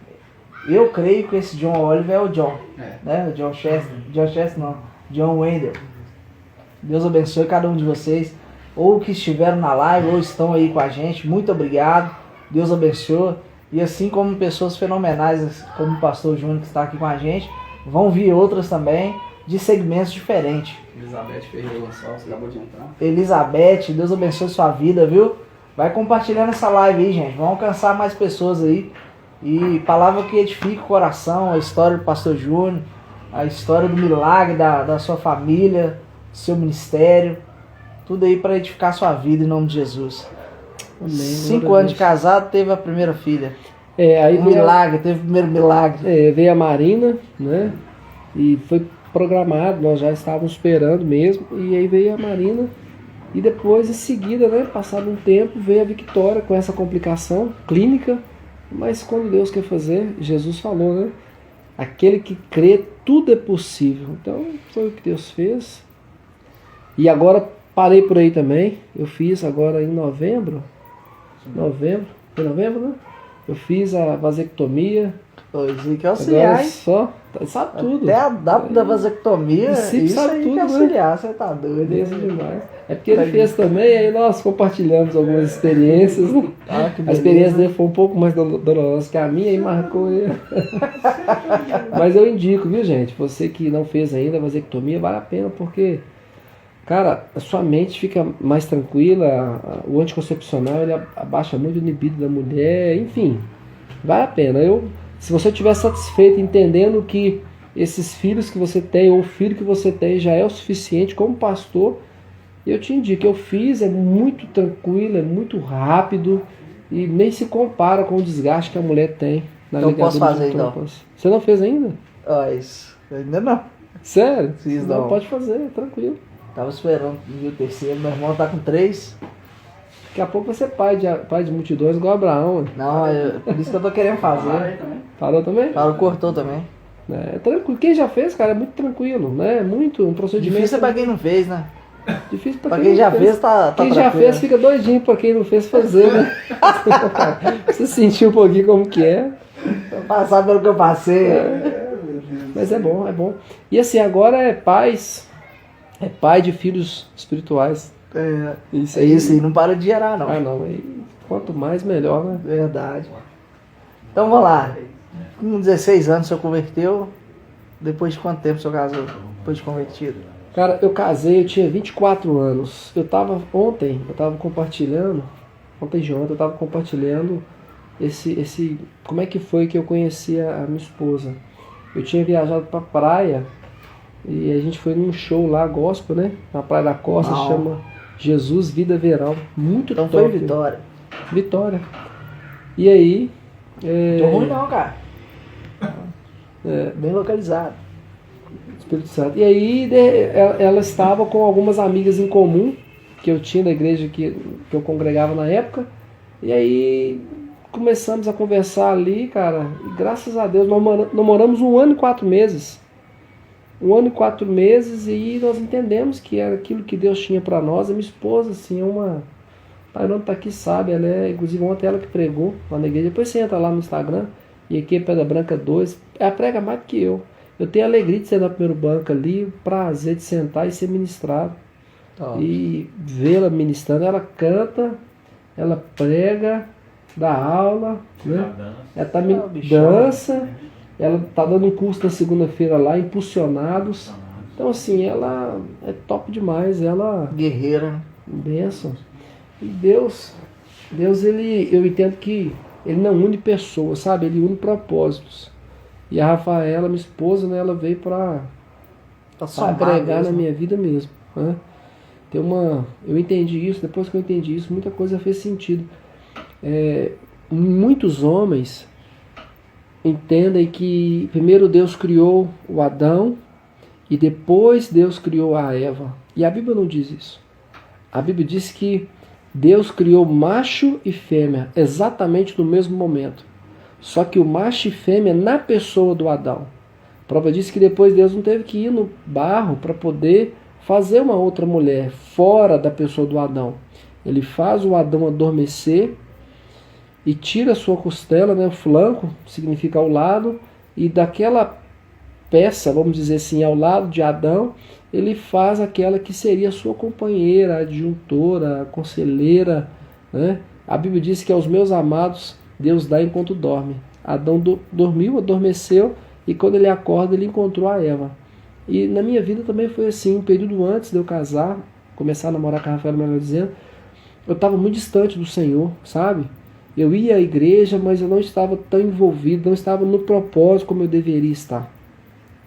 Eu creio que esse John Oliver é o John, né? O John Chester não, John Wendell. Deus abençoe cada um de vocês, ou que estiveram na live, ou estão aí com a gente. Muito obrigado. Deus abençoe. E assim como pessoas fenomenais, como o pastor Júnior que está aqui com a gente, vão vir outras também, de segmentos diferentes. Elizabeth Ferreira Gonçalves, acabou de entrar. Elizabeth, Deus abençoe sua vida, viu? Vai compartilhando essa live aí, gente. Vamos alcançar mais pessoas aí. E palavra que edifica o coração, a história do pastor Júnior, a história do milagre da sua família, do seu ministério. Tudo aí para edificar sua vida em nome de Jesus. Amém, 5 glória a anos de Deus. casado, teve a primeira filha. Aí Um veio, milagre, teve o primeiro milagre. veio a Marina, né? E foi programado, nós já estávamos esperando mesmo. E aí veio a Marina. E depois, em seguida, né? Passado um tempo, veio a Victoria com essa complicação clínica. Mas quando Deus quer fazer, Jesus falou, né? Aquele que crê, tudo é possível. Então, foi o que Deus fez. E agora, parei por aí também. Eu fiz agora em novembro. Foi novembro, né? Eu fiz a vasectomia. Hoje que é Agora auxiliar, hein? só, sabe tudo. Até a data da vasectomia, Discípulo isso sabe aí tudo, que é né? auxiliar, você tá doido. Beleza demais. É porque ele fez também, aí nós compartilhamos algumas experiências. Ah, que A beleza. experiência dele foi um pouco mais dolorosa que a minha e marcou ele. Mas eu indico, viu, gente? Você que não fez ainda a vasectomia, vale a pena, porque, cara, a sua mente fica mais tranquila, o anticoncepcional ele abaixa muito o libido da mulher, enfim, vale a pena. Se você estiver satisfeito, entendendo que esses filhos que você tem, ou o filho que você tem, já é o suficiente como pastor, eu te indico, eu fiz, é muito tranquilo, é muito rápido, e nem se compara com o desgaste que a mulher tem na Então ligadura posso fazer, de então? trompas. Você não fez ainda? Ah, isso. Ainda não. Sério? Fiz, não. Pode fazer, tranquilo. Tava esperando o terceiro, meu irmão tá com 3. Daqui a pouco vai ser pai de multidões igual Abraão. Não, por isso que eu tô querendo fazer. Parou também? Paulo cortou também. É tranquilo. Quem já fez, cara, é muito tranquilo, né? Muito um procedimento. Difícil é pra quem não fez, né? Difícil Pra quem já não fez, tá Quem já tranquilo. fez fica doidinho pra quem não fez fazer, né? Você sentiu um pouquinho como que é. Passar pelo que eu passei. Mas é bom, é bom. E assim, agora é pai de filhos espirituais. É Isso isso aí, não para de gerar, não. Ah, não. Aí, quanto mais, melhor, né? Verdade. Então vamos lá. Com 16 anos o senhor converteu. Depois de quanto tempo o senhor casou? Depois de convertido? Cara, eu casei, eu tinha 24 anos. Ontem eu tava compartilhando esse como é que foi que eu conheci a minha esposa. Eu tinha viajado pra praia e a gente foi num show lá, gospel, né? Na Praia da Costa, Não. chama Jesus Vida Verão. Muito Então top. foi Vitória. Vitória. E aí... Não tô ruim não, cara. Bem localizado. Espírito Santo. E aí ela estava com algumas amigas em comum que eu tinha da igreja que eu congregava na época. E aí começamos a conversar ali, cara. E graças a Deus nós moramos 1 ano e 4 meses. 1 ano e 4 meses, e nós entendemos que era aquilo que Deus tinha para nós. A minha esposa, assim, é uma... Pai não tá aqui, sabe? Ela é, inclusive, ontem ela que pregou lá na igreja. Depois você entra lá no Instagram, e aqui é Pedra Branca 2. Ela prega mais do que eu. Eu tenho a alegria de ser no primeiro banco ali, o prazer de sentar e ser ministrado. E vê-la ministrando. Ela canta, ela prega, dá aula, né? Ela tá dança. Ela tá dando um curso na segunda-feira lá, Impulsionados. Então, assim, ela é top demais. Ela... Guerreira, né? Bênção. E Deus, eu entendo que Ele não une pessoas, sabe? Ele une propósitos. E a Rafaela, minha esposa, né, ela veio para agregar na minha vida mesmo, né? Eu entendi isso, depois que eu entendi isso, muita coisa fez sentido. Muitos homens entendem que primeiro Deus criou o Adão e depois Deus criou a Eva. E a Bíblia não diz isso. A Bíblia diz que Deus criou macho e fêmea exatamente no mesmo momento. Só que o macho e fêmea na pessoa do Adão. A prova diz que depois Deus não teve que ir no barro para poder fazer uma outra mulher fora da pessoa do Adão. Ele faz o Adão adormecer e tira a sua costela, né, o flanco, significa ao lado, e daquela peça, vamos dizer assim, ao lado de Adão, ele faz aquela que seria a sua companheira, adjuntora, conselheira, né? A Bíblia diz que aos meus amados Deus dá enquanto dorme. Adão dormiu, adormeceu, e quando ele acorda ele encontrou a Eva. E na minha vida também foi assim, um período antes de eu casar, começar a namorar com a Rafaela, melhor dizendo, eu estava muito distante do Senhor, sabe? Eu ia à igreja, mas eu não estava tão envolvido, não estava no propósito como eu deveria estar.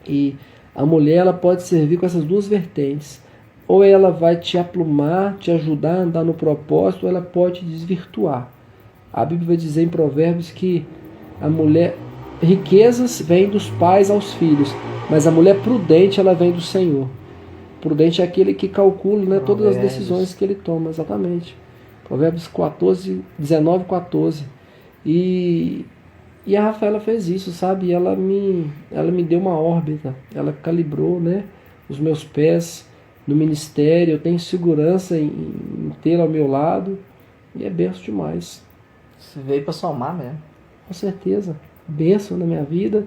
E a mulher, ela pode servir com essas duas vertentes. Ou ela vai te aplumar, te ajudar a andar no propósito, ou ela pode te desvirtuar. A Bíblia vai dizer em Provérbios que a mulher, riquezas vêm dos pais aos filhos, mas a mulher prudente, ela vem do Senhor. Prudente é aquele que calcula, né, todas as decisões que ele toma, exatamente. Provérbios 19, 14. E a Rafaela fez isso, sabe? E ela me deu uma órbita, ela calibrou, né, os meus pés no ministério. Eu tenho segurança em tê-la ao meu lado, e é benção demais. Você veio para somar mesmo. Com certeza, benção na minha vida,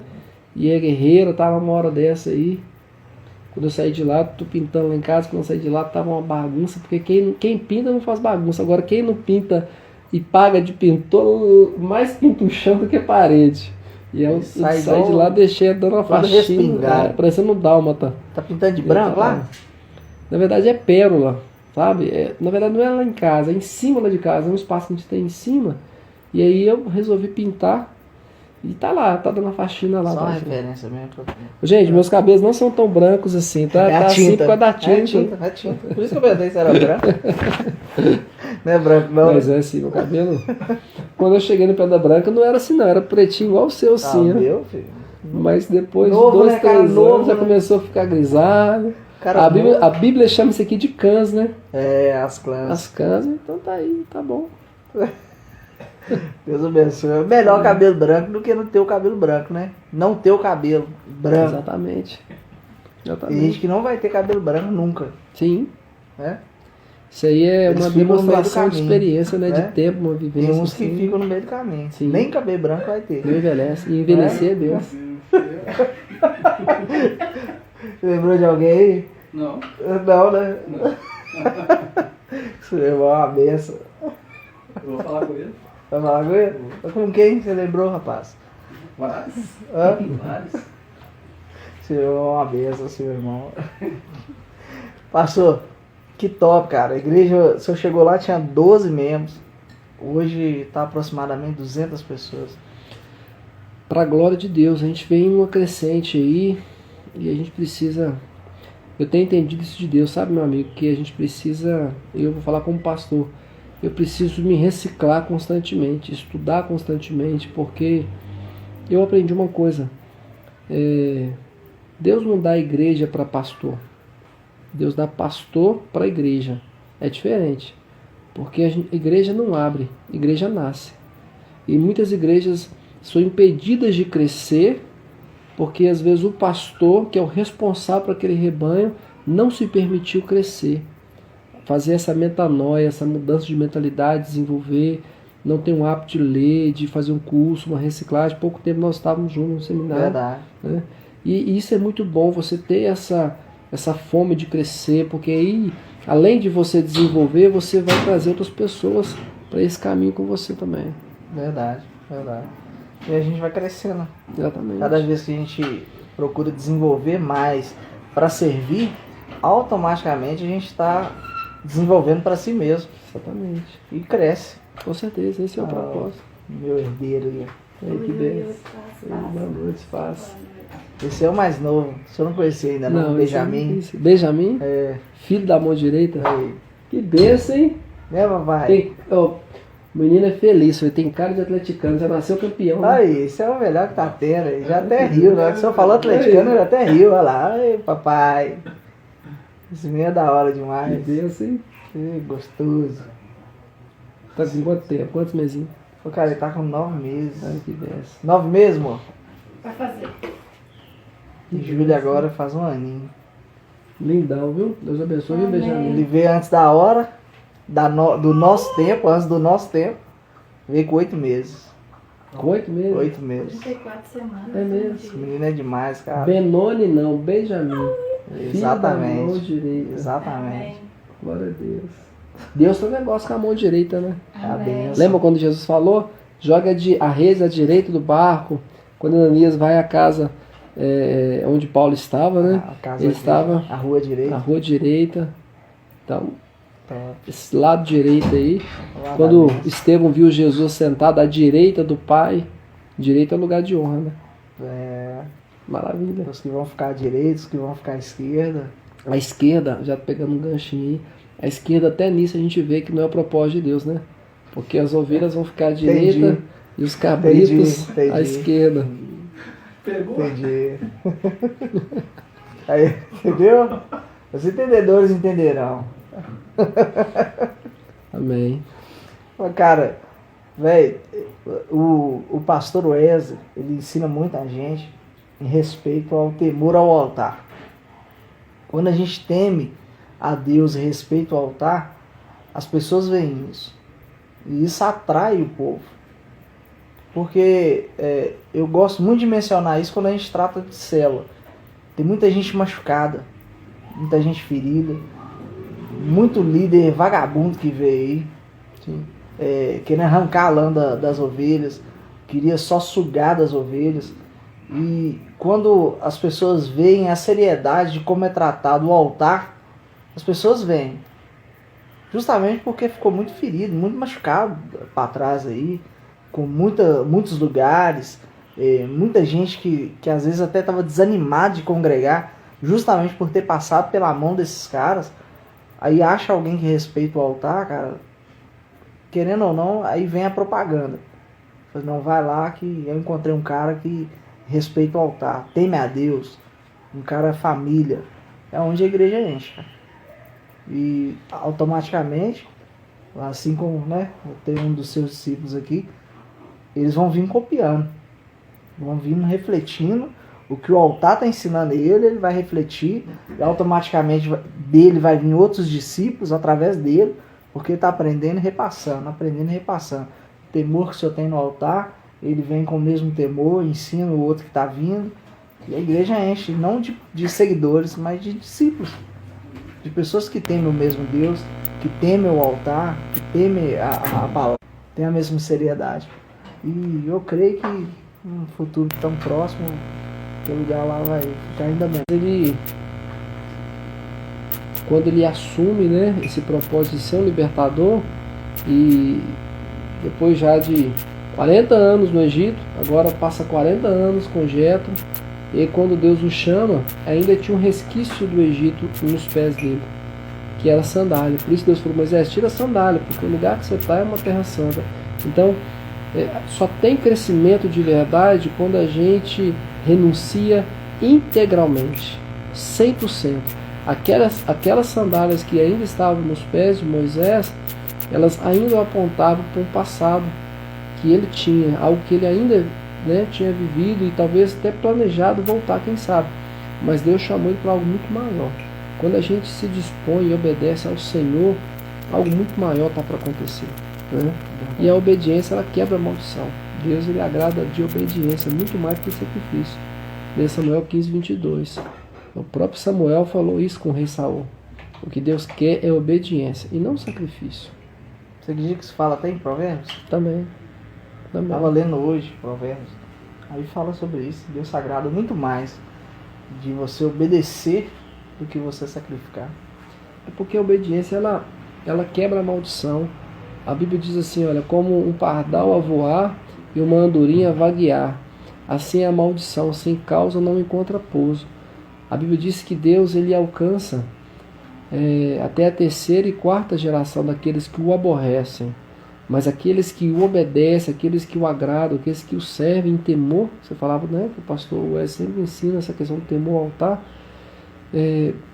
e é guerreira. Tava uma hora dessa aí, quando eu saí de lá, tô pintando lá em casa, quando eu saí de lá tava uma bagunça, porque quem pinta não faz bagunça. Agora quem não pinta e paga de pintor, mais pinta o chão do que a parede. E eu saí de lá, deixei dando uma faxina, parecendo um dálmata. Tá pintando de branco lá? Na verdade é pérola, sabe? Na verdade não é lá em casa, é em cima lá de casa, é um espaço que a gente tem em cima. E aí eu resolvi pintar. E tá lá, tá dando a faxina lá. Só uma referência mesmo. Gente, meus cabelos não são tão brancos assim, tá? É tá assim por causa da tinta. É tinta. Por isso que eu perguntei se era branco. Não é branco, não. Mas é assim, meu cabelo. Quando eu cheguei no Pedra Branca, não era assim, não. Era pretinho igual o seu, assim. Meu filho. Mas depois de novo, 2, né, 3 anos, novo, já né? começou a ficar grisalho. Cara, A Bíblia chama isso aqui de cãs, né? É, as clãs. As cãs, então tá aí, tá bom. Deus abençoe. É melhor cabelo branco do que não ter o cabelo branco, né? Não ter o cabelo branco. Exatamente. Tem gente que não vai ter cabelo branco nunca. Sim. Né? Isso aí é Eles uma ficam no meio do demonstração de caminho, experiência, né? né? De tempo, uma vivência. Tem uns que assim. ficam no meio do caminho. Sim. Nem cabelo branco vai ter. Não envelhece. E envelhecer é Deus. Você lembrou de alguém aí? Não. Não, né? Isso é uma benção. Eu vou falar com ele. Vai falar com ele? Com quem você lembrou, rapaz? Vários. Hã? Vários. Você é uma benção, seu irmão. Pastor, que top, cara. A igreja, o senhor chegou lá, tinha 12 membros. Hoje está aproximadamente 200 pessoas. Para a glória de Deus, a gente vem em uma crescente aí e a gente precisa. Eu tenho entendido isso de Deus, sabe, meu amigo? Que a gente precisa. Eu vou falar como pastor. Eu preciso me reciclar constantemente, estudar constantemente, porque eu aprendi uma coisa. Deus não dá igreja para pastor. Deus dá pastor para igreja. É diferente. Porque a igreja não abre, a igreja nasce. E muitas igrejas são impedidas de crescer porque às vezes o pastor, que é o responsável por aquele rebanho, não se permitiu crescer, fazer essa metanoia, essa mudança de mentalidade, desenvolver, não tem um hábito de ler, de fazer um curso, uma reciclagem. Pouco tempo nós estávamos juntos no seminário. Verdade. Né? E isso é muito bom, você ter essa fome de crescer, porque aí, além de você desenvolver, você vai trazer outras pessoas para esse caminho com você também. Verdade, verdade. E a gente vai crescendo. Exatamente. Cada vez que a gente procura desenvolver mais para servir, automaticamente a gente está desenvolvendo para si mesmo. Exatamente. E cresce. Com certeza, esse é o propósito. Meu herdeiro aí. Aí que benção. Boa noite, paz. Esse é o mais novo. Você não conhecia ainda não? Benjamin. Benjamin? É. Filho da mão direita? Aí. Que benção, hein? Né, papai? O menino é feliz, ele tem cara de atleticano, já nasceu campeão. Né? Aí, esse é o melhor que tá tendo. Aí. Já até riu, né? Se eu falar atleticano, ele até riu. Olha lá. Ai, papai. Esse menino é da hora demais. Que benção, hein? Gostoso. Tá com quanto tempo? Quantos mesinhos? O cara, ele tá com 9 meses. Ai, que benção. 9 meses, amor? Vai fazer. Em julho agora faz um aninho. Lindão, viu? Deus abençoe, viu, Benjamin? Ele veio antes da hora, do nosso tempo, antes do nosso tempo. Veio com 8 meses. Com 8 meses? 8 meses. 34 semanas. É mesmo. Esse menino é demais, cara. Benoni não, Benjamin. Exatamente. Filho da mão direita. Exatamente. Glória a Deus. Deus tem um negócio com a mão direita, né? A benção. Lembra quando Jesus falou? Joga a rede à direita do barco. Quando Ananias vai à casa onde Paulo estava, né? A casa Ele aqui, estava a rua direita. na rua direita. Então, Top. esse lado direito aí. Lá Quando da benção. Estevão viu Jesus sentado à direita do Pai, direita é o lugar de honra, né? É, Maravilha. os que vão ficar à direita, os que vão ficar à esquerda. A esquerda, já pegando um ganchinho aí, a esquerda até nisso a gente vê que não é o propósito de Deus, né? Porque as ovelhas vão ficar à direita Entendi. e os cabritos Entendi. à esquerda. Pegou? Entendi. Aí, entendeu? Os entendedores entenderão. Amém. Mas, cara, velho, o pastor Wesley, ele ensina muita gente em respeito ao temor ao altar. Quando a gente teme a Deus e respeito ao altar, as pessoas veem isso. E isso atrai o povo. Porque eu gosto muito de mencionar isso quando a gente trata de célula. Tem muita gente machucada, muita gente ferida, muito líder vagabundo que veio aí, querendo arrancar a lã das ovelhas, queria só sugar das ovelhas. E quando as pessoas veem a seriedade de como é tratado o altar, as pessoas veem. Justamente porque ficou muito ferido, muito machucado para trás aí, com muitos lugares, muita gente que às vezes até estava desanimado de congregar, justamente por ter passado pela mão desses caras. Aí acha alguém que respeita o altar, cara, querendo ou não, aí vem a propaganda. Fala, não, vai lá que eu encontrei um cara que respeita o altar, teme a Deus, um cara família. É onde a igreja enche, cara. E automaticamente, assim como, né, tem um dos seus discípulos aqui, eles vão vir copiando, vão vir refletindo o que o altar está ensinando ele vai refletir, e automaticamente dele vai vir outros discípulos através dele, porque ele está aprendendo e repassando, aprendendo e repassando. O temor que o senhor tem no altar, ele vem com o mesmo temor, ensina o outro que está vindo, e a igreja enche, não de seguidores, mas de discípulos, de pessoas que temem o mesmo Deus, que temem o altar, que temem a palavra, tem a mesma seriedade. E eu creio que um futuro tão próximo, o lugar lá vai ficar ainda melhor. Quando ele assume, né, esse propósito de ser um libertador, e depois já de 40 anos no Egito, agora passa 40 anos com Jetro, e quando Deus o chama, ainda tinha um resquício do Egito nos pés dele, que era a sandália. Por isso Deus falou, Moisés, tira a sandália, porque o lugar que você está é uma terra santa. Então, só tem crescimento de verdade quando a gente renuncia integralmente, 100%. Aquelas sandálias que ainda estavam nos pés de Moisés, elas ainda apontavam para um passado que ele tinha, algo que ele ainda né, tinha vivido e talvez até planejado voltar, quem sabe. Mas Deus chamou ele para algo muito maior. Quando a gente se dispõe e obedece ao Senhor, algo muito maior está para acontecer, né? E a obediência, ela quebra a maldição. Deus, ele agrada de obediência, muito mais que sacrifício. Em Samuel 15, 22. O próprio Samuel falou isso com o rei Saul. O que Deus quer é obediência e não sacrifício. Você acredita que isso fala até em Provérbios? Também. Estava lendo hoje Provérbios. Aí fala sobre isso. Deus se agrada muito mais de você obedecer do que você sacrificar. É porque a obediência, ela quebra a maldição. A Bíblia diz assim, olha, como um pardal a voar e uma andorinha a vaguear, assim é a maldição, sem causa não encontra pouso. A Bíblia diz que Deus, ele alcança até a terceira e quarta geração daqueles que o aborrecem, mas aqueles que o obedecem, aqueles que o agradam, aqueles que o servem em temor. Você falava, né, que o pastor Wesley sempre ensina essa questão do temor ao altar.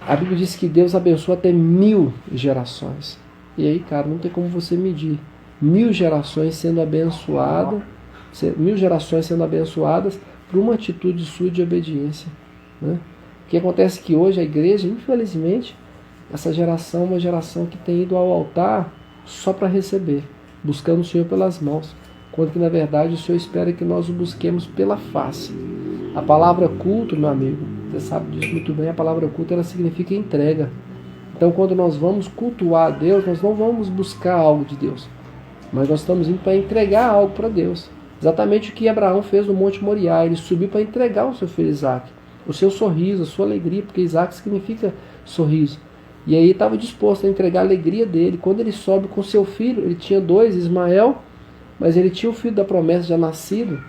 A Bíblia diz que Deus abençoa até 1000 gerações. E aí, cara, não tem como você medir 1000 gerações sendo abençoadas, 1000 gerações sendo abençoadas por uma atitude sua de obediência, né? O que acontece é que hoje a igreja, infelizmente, essa geração é uma geração que tem ido ao altar só para receber, buscando o Senhor pelas mãos, quando que na verdade o Senhor espera que nós o busquemos pela face. A palavra culto, meu amigo, você sabe disso muito bem, a palavra culto, ela significa entrega. Então quando nós vamos cultuar a Deus, nós não vamos buscar algo de Deus, mas nós estamos indo para entregar algo para Deus. Exatamente o que Abraão fez no Monte Moriá, ele subiu para entregar o seu filho Isaac, o seu sorriso, a sua alegria, porque Isaac significa sorriso. E aí estava disposto a entregar a alegria dele. Quando ele sobe com seu filho, ele tinha 2, Ismael, mas ele tinha o filho da promessa já nascido.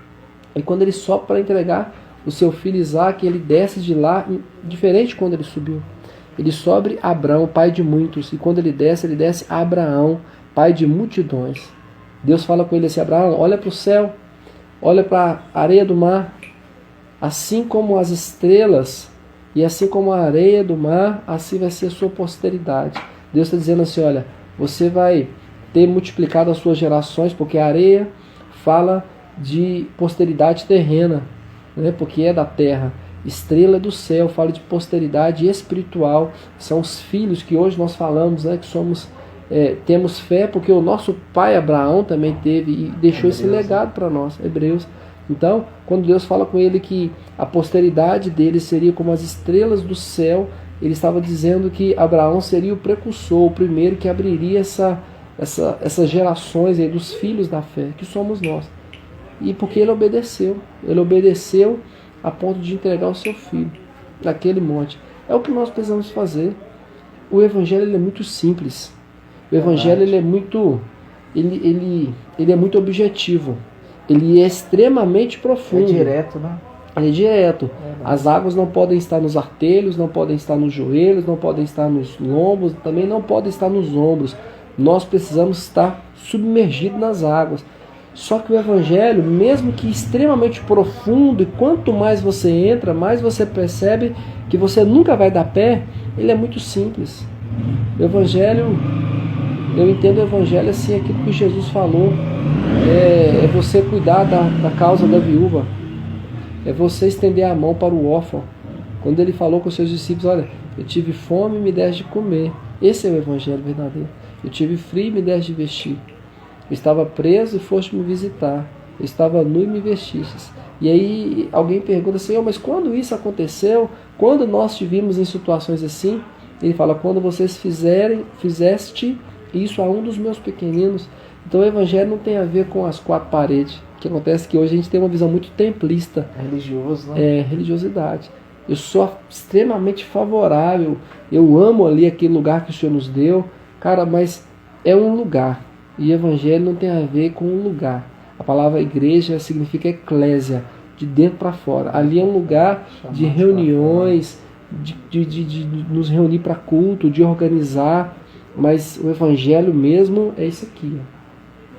E quando ele sobe para entregar o seu filho Isaac, ele desce de lá, diferente quando ele subiu. Ele sobe Abrão, pai de muitos, e quando ele desce Abraão, pai de multidões. Deus fala com ele assim, Abraão, olha para o céu, olha para a areia do mar, assim como as estrelas e assim como a areia do mar, assim vai ser a sua posteridade. Deus está dizendo assim, olha, você vai ter multiplicado as suas gerações, porque a areia fala de posteridade terrena, né? Porque é da terra. Estrela do céu fala de posteridade espiritual. São os filhos que hoje nós falamos, né? Que somos, temos fé, porque o nosso pai Abraão também teve e deixou esse legado para nós, Hebreus. Então, quando Deus fala com ele que a posteridade dele seria como as estrelas do céu, ele estava dizendo que Abraão seria o precursor, o primeiro que abriria essas gerações aí dos filhos da fé, que somos nós. E porque ele obedeceu a ponto de entregar o seu filho naquele monte. É o que nós precisamos fazer. O evangelho ele é muito simples. O evangelho ele é muito, ele é muito objetivo. Ele é extremamente profundo. É direto, né? Ele é direto. As águas não podem estar nos artelhos, não podem estar nos joelhos, não podem estar nos lombos, também não podem estar nos ombros. Nós precisamos estar submergidos nas águas. Só que o evangelho, mesmo que extremamente profundo, e quanto mais você entra, mais você percebe que você nunca vai dar pé, ele é muito simples. O evangelho, eu entendo o evangelho assim, aquilo que Jesus falou, é você cuidar da causa da viúva, é você estender a mão para o órfão. Quando ele falou com os seus discípulos, olha, eu tive fome e me deste de comer. Esse é o evangelho verdadeiro. Eu tive frio e me deste de vestir. Eu estava preso e foste me visitar. Eu estava nu e me vestistes. E aí alguém pergunta assim, mas quando isso aconteceu? Quando nós estivemos em situações assim? Ele fala, quando vocês fizeste isso a um dos meus pequeninos. Então o evangelho não tem a ver com as 4 paredes. O que acontece é que hoje a gente tem uma visão muito templista. Religioso, né? Religiosidade. Eu sou extremamente favorável. Eu amo ali aquele lugar que o Senhor nos deu. Cara, mas é um lugar. E evangelho não tem a ver com um lugar. A palavra igreja significa eclésia, de dentro para fora. Ali é um lugar de reuniões, de nos reunir para culto, de organizar. Mas o evangelho mesmo é isso aqui.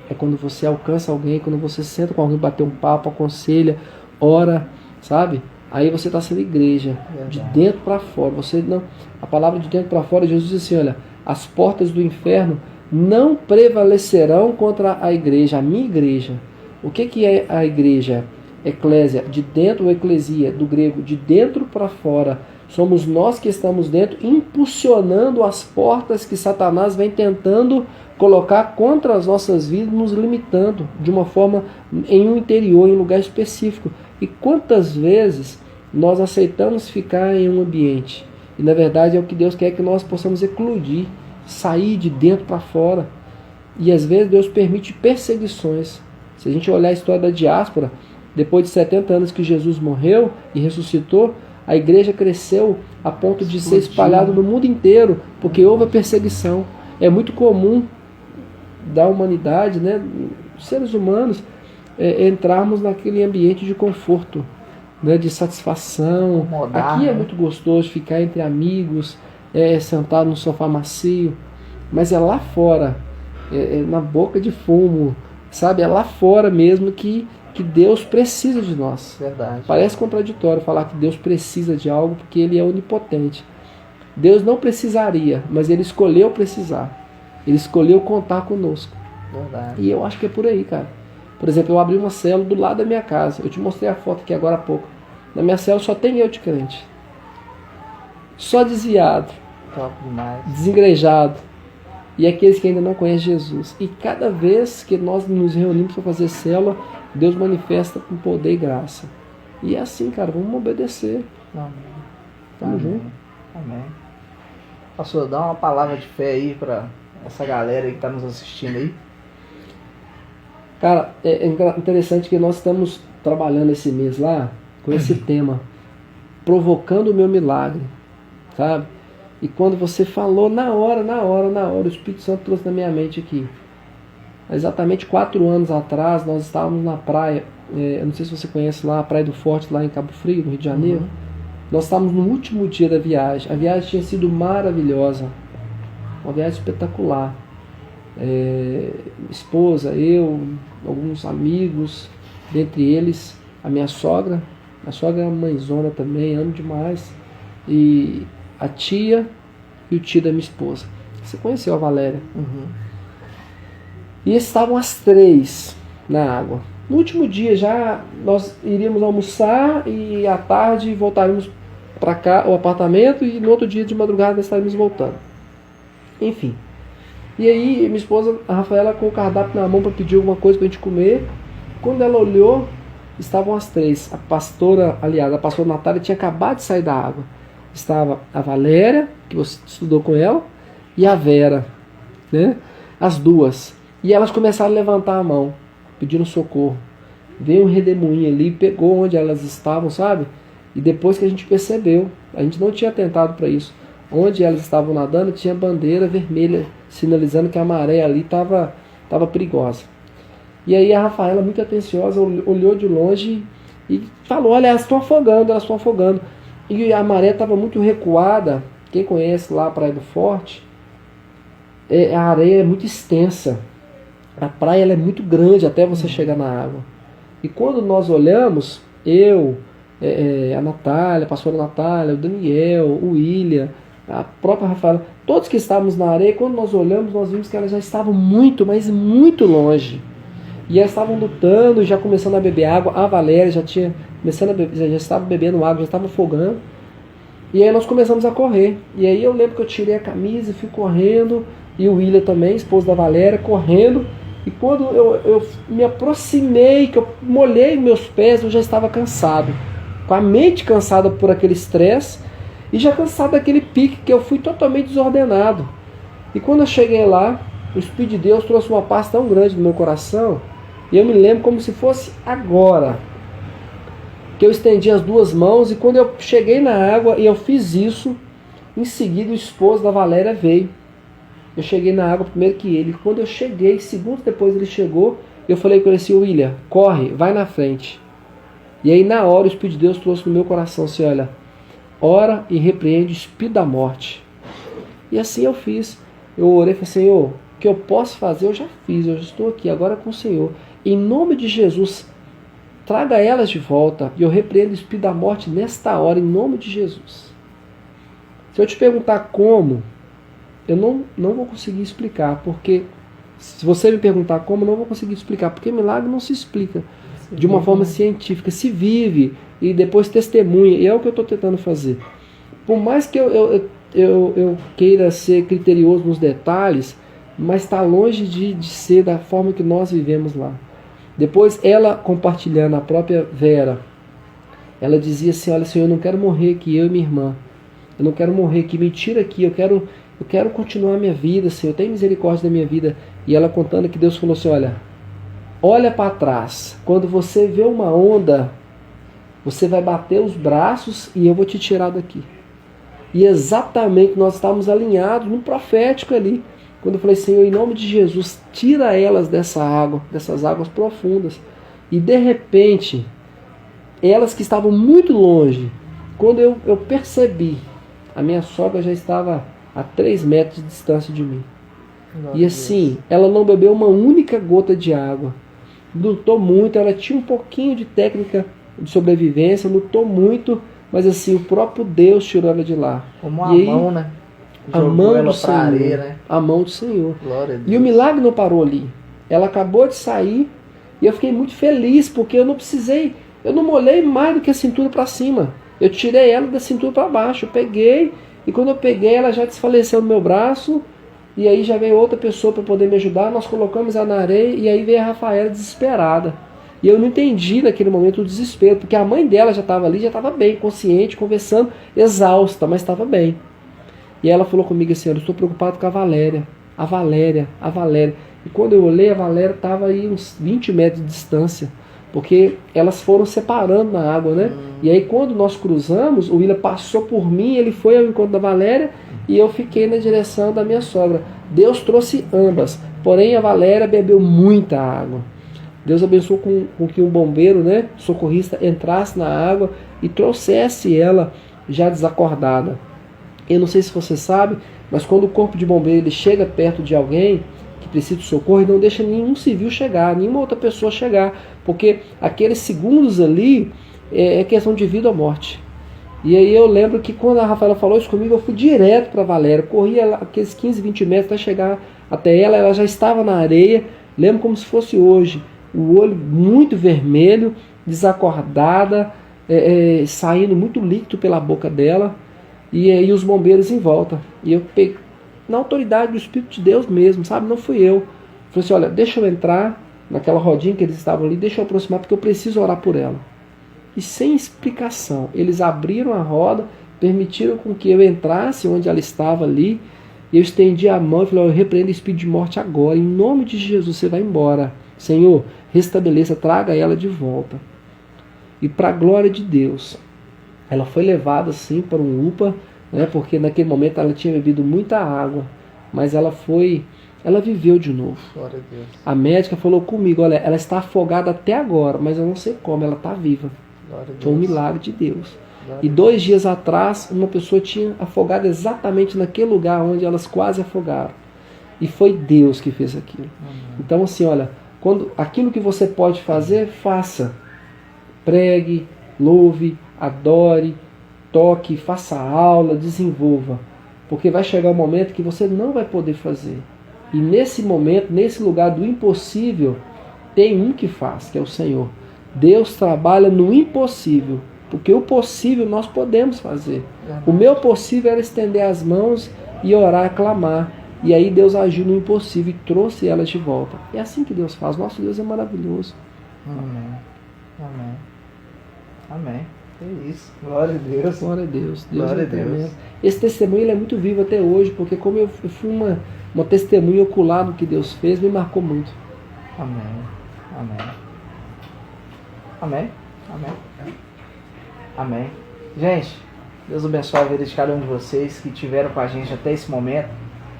É quando você alcança alguém, quando você senta com alguém, bater um papo, aconselha, ora, sabe? Aí você está sendo igreja, de dentro para fora. Você não, a palavra de dentro para fora, Jesus diz assim, olha, as portas do inferno não prevalecerão contra a igreja, a minha igreja. O que é a igreja? eclésia, de dentro, ou eclesia, do grego, de dentro para fora. Somos nós que estamos dentro, impulsionando as portas que Satanás vem tentando colocar contra as nossas vidas, nos limitando de uma forma em um interior, em um lugar específico. E quantas vezes nós aceitamos ficar em um ambiente? E na verdade é o que Deus quer que nós possamos eclodir, sair de dentro para fora. E às vezes Deus permite perseguições. Se a gente olhar a história da diáspora, depois de 70 anos que Jesus morreu e ressuscitou, a igreja cresceu a ponto de ser espalhada no mundo inteiro, porque houve a perseguição. É muito comum da humanidade, né, seres humanos, entrarmos naquele ambiente de conforto, né, de satisfação. Acomodar, Aqui é né? muito gostoso ficar entre amigos, sentado no sofá macio, mas é lá fora, na boca de fumo, sabe? É lá fora mesmo que Deus precisa de nós. Verdade. Parece contraditório falar que Deus precisa de algo porque Ele é onipotente. Deus não precisaria, mas Ele escolheu precisar. Ele escolheu contar conosco. Verdade. E eu acho que é por aí, cara. Por exemplo, eu abri uma célula do lado da minha casa. Eu te mostrei a foto aqui agora há pouco. Na minha célula só tem eu de crente. Só desviado, Top demais. desengrejado. E aqueles que ainda não conhecem Jesus. E cada vez que nós nos reunimos para fazer célula, Deus manifesta com poder e graça. E é assim, cara, vamos obedecer. Amém. Tamo junto. Amém. Pastor, dá uma palavra de fé aí pra essa galera aí que tá nos assistindo aí. Cara, é interessante que nós estamos trabalhando esse mês lá com esse tema, provocando o meu milagre, sabe? E quando você falou, na hora, o Espírito Santo trouxe na minha mente aqui. Exatamente 4 anos atrás, nós estávamos na praia, eu não sei se você conhece lá, a Praia do Forte, lá em Cabo Frio, no Rio de Janeiro. Nós estávamos no último dia da viagem. A viagem tinha sido maravilhosa, uma viagem espetacular. Esposa, eu, alguns amigos, dentre eles a minha sogra. A sogra é uma mãezona também, amo demais. E a tia e o tio da minha esposa. Você conheceu a Valéria? E estavam as 3 na água. No último dia já nós iríamos almoçar e à tarde voltaríamos para cá, o apartamento, e no outro dia de madrugada estaríamos voltando. Enfim. E aí minha esposa, a Rafaela, com o cardápio na mão para pedir alguma coisa para a gente comer. Quando ela olhou, estavam as 3. A pastora, aliás, a pastora Natália tinha acabado de sair da água. Estava a Valéria, que você estudou com ela, e a Vera, né? As duas. E elas começaram a levantar a mão, pedindo socorro. Veio um redemoinho ali, pegou onde elas estavam, sabe? E depois que a gente percebeu, a gente não tinha atentado para isso. Onde elas estavam nadando tinha bandeira vermelha, sinalizando que a maré ali estava perigosa. E aí a Rafaela, muito atenciosa, olhou de longe e falou, olha, elas estão afogando. E a maré estava muito recuada. Quem conhece lá a Praia do Forte, a areia é muito extensa. A praia ela é muito grande até você chegar na água. E quando nós olhamos, eu, a Natália, a pastora Natália, o Daniel, o William, a própria Rafaela, todos que estávamos na areia, quando nós olhamos, nós vimos que elas já estavam muito, mas muito longe. E elas estavam lutando, já começando a beber água. A Valéria já tinha começando a beber, já estava bebendo água, já estava afogando. E aí nós começamos a correr. E aí eu lembro que eu tirei a camisa e fui correndo. E o William também, esposo da Valéria, correndo. E quando eu me aproximei, que eu molhei meus pés, eu já estava cansado. Com a mente cansada por aquele estresse. E já cansado daquele pique que eu fui totalmente desordenado. E quando eu cheguei lá, o Espírito de Deus trouxe uma paz tão grande no meu coração. E eu me lembro como se fosse agora. Que eu estendi as 2 mãos e quando eu cheguei na água e eu fiz isso, em seguida o esposo da Valéria veio. Eu cheguei na água primeiro que ele. Quando eu cheguei, segundos depois ele chegou, eu falei com ele assim, William, corre, vai na frente. E aí na hora o Espírito de Deus trouxe no meu coração assim, olha, ora e repreende o espírito da morte. E assim eu fiz. Eu orei e falei, Senhor, o que eu posso fazer eu já fiz, eu já estou aqui, agora com o Senhor. Em nome de Jesus, traga elas de volta. E eu repreendo o espírito da morte nesta hora, em nome de Jesus. Se eu te perguntar como, eu não vou conseguir explicar, porque se você me perguntar como, eu não vou conseguir explicar, porque milagre não se explica. de uma forma científica, se vive e depois testemunha, e é o que eu estou tentando fazer. Por mais que eu queira ser criterioso nos detalhes, mas está longe de ser da forma que nós vivemos lá. Depois ela compartilhando, a própria Vera, ela dizia assim, olha Senhor, eu não quero morrer aqui, eu e minha irmã, eu não quero morrer aqui, me tira aqui, eu quero continuar a minha vida, Senhor, tem misericórdia da minha vida. E ela contando que Deus falou assim, olha para trás, quando você vê uma onda, você vai bater os braços e eu vou te tirar daqui. E exatamente nós estávamos alinhados no profético ali, quando eu falei, Senhor, em nome de Jesus, tira elas dessa água, dessas águas profundas. E de repente, elas que estavam muito longe, quando eu percebi, a minha sogra já estava a 3 metros de distância de mim. E assim, ela não bebeu uma única gota de água. Lutou muito, ela tinha um pouquinho de técnica de sobrevivência, lutou muito, mas assim, o próprio Deus tirou ela de lá. Como a mão, né? A mão do Senhor. Areia, né? A mão do Senhor. Glória a Deus. E o milagre não parou ali. Ela acabou de sair e eu fiquei muito feliz, porque eu não molhei mais do que a cintura para cima. Eu tirei ela da cintura para baixo, eu peguei, e quando eu peguei, ela já desfaleceu no meu braço. E aí já veio outra pessoa para poder me ajudar, nós colocamos ela na areia e aí veio a Rafaela desesperada. E eu não entendi naquele momento o desespero, porque a mãe dela já estava ali, já estava bem, consciente, conversando, exausta, mas estava bem. E ela falou comigo assim, eu estou preocupado com a Valéria. E quando eu olhei, a Valéria estava aí uns 20 metros de distância, porque elas foram separando na água, né? E aí quando nós cruzamos, o William passou por mim, ele foi ao encontro da Valéria, e eu fiquei na direção da minha sogra. Deus trouxe ambas, porém a Valéria bebeu muita água. Deus abençoou com que um bombeiro, né, socorrista, entrasse na água e trouxesse ela já desacordada. Eu não sei se você sabe, mas quando o corpo de bombeiro ele chega perto de alguém que precisa de socorro, ele não deixa nenhum civil chegar, nenhuma outra pessoa chegar, porque aqueles segundos ali é questão de vida ou morte. E aí eu lembro que quando a Rafaela falou isso comigo, eu fui direto para a Valéria, corria aqueles 15, 20 metros para chegar até ela, ela já estava na areia, lembro como se fosse hoje, o olho muito vermelho, desacordada, saindo muito líquido pela boca dela, e aí os bombeiros em volta. E eu peguei, na autoridade do Espírito de Deus mesmo, sabe, não fui eu. Falei assim, olha, deixa eu entrar naquela rodinha que eles estavam ali, deixa eu aproximar porque eu preciso orar por ela. E sem explicação, eles abriram a roda, permitiram com que eu entrasse onde ela estava ali, e eu estendi a mão e falei, eu repreendo o espírito de morte agora, em nome de Jesus, você vai embora. Senhor, restabeleça, traga ela de volta. E para a glória de Deus, ela foi levada assim para um UPA, né, porque naquele momento ela tinha bebido muita água, mas ela viveu de novo. Glória a Deus. A médica falou comigo, olha, ela está afogada até agora, mas eu não sei como, ela está viva. Foi um milagre de Deus. E 2 dias atrás, uma pessoa tinha afogado exatamente naquele lugar onde elas quase afogaram. E foi Deus que fez aquilo. Então assim, olha, aquilo que você pode fazer, faça. Pregue, louve, adore, toque, faça aula, desenvolva. Porque vai chegar um momento que você não vai poder fazer. E nesse momento, nesse lugar do impossível, tem um que faz, que é o Senhor. Deus trabalha no impossível, porque o possível nós podemos fazer. O meu possível era estender as mãos e orar, clamar. E aí Deus agiu no impossível e trouxe elas de volta. É assim que Deus faz. Nosso Deus é maravilhoso. Amém. Amém. Amém. É isso. Glória a Deus. Glória a Deus. Glória é a Deus. tremendo. Esse testemunho ele é muito vivo até hoje, porque como eu fui uma testemunha ocular do que Deus fez, me marcou muito. Amém. Amém. Amém. Amém. Amém. Gente, Deus abençoe a vida de cada um de vocês que estiveram com a gente até esse momento.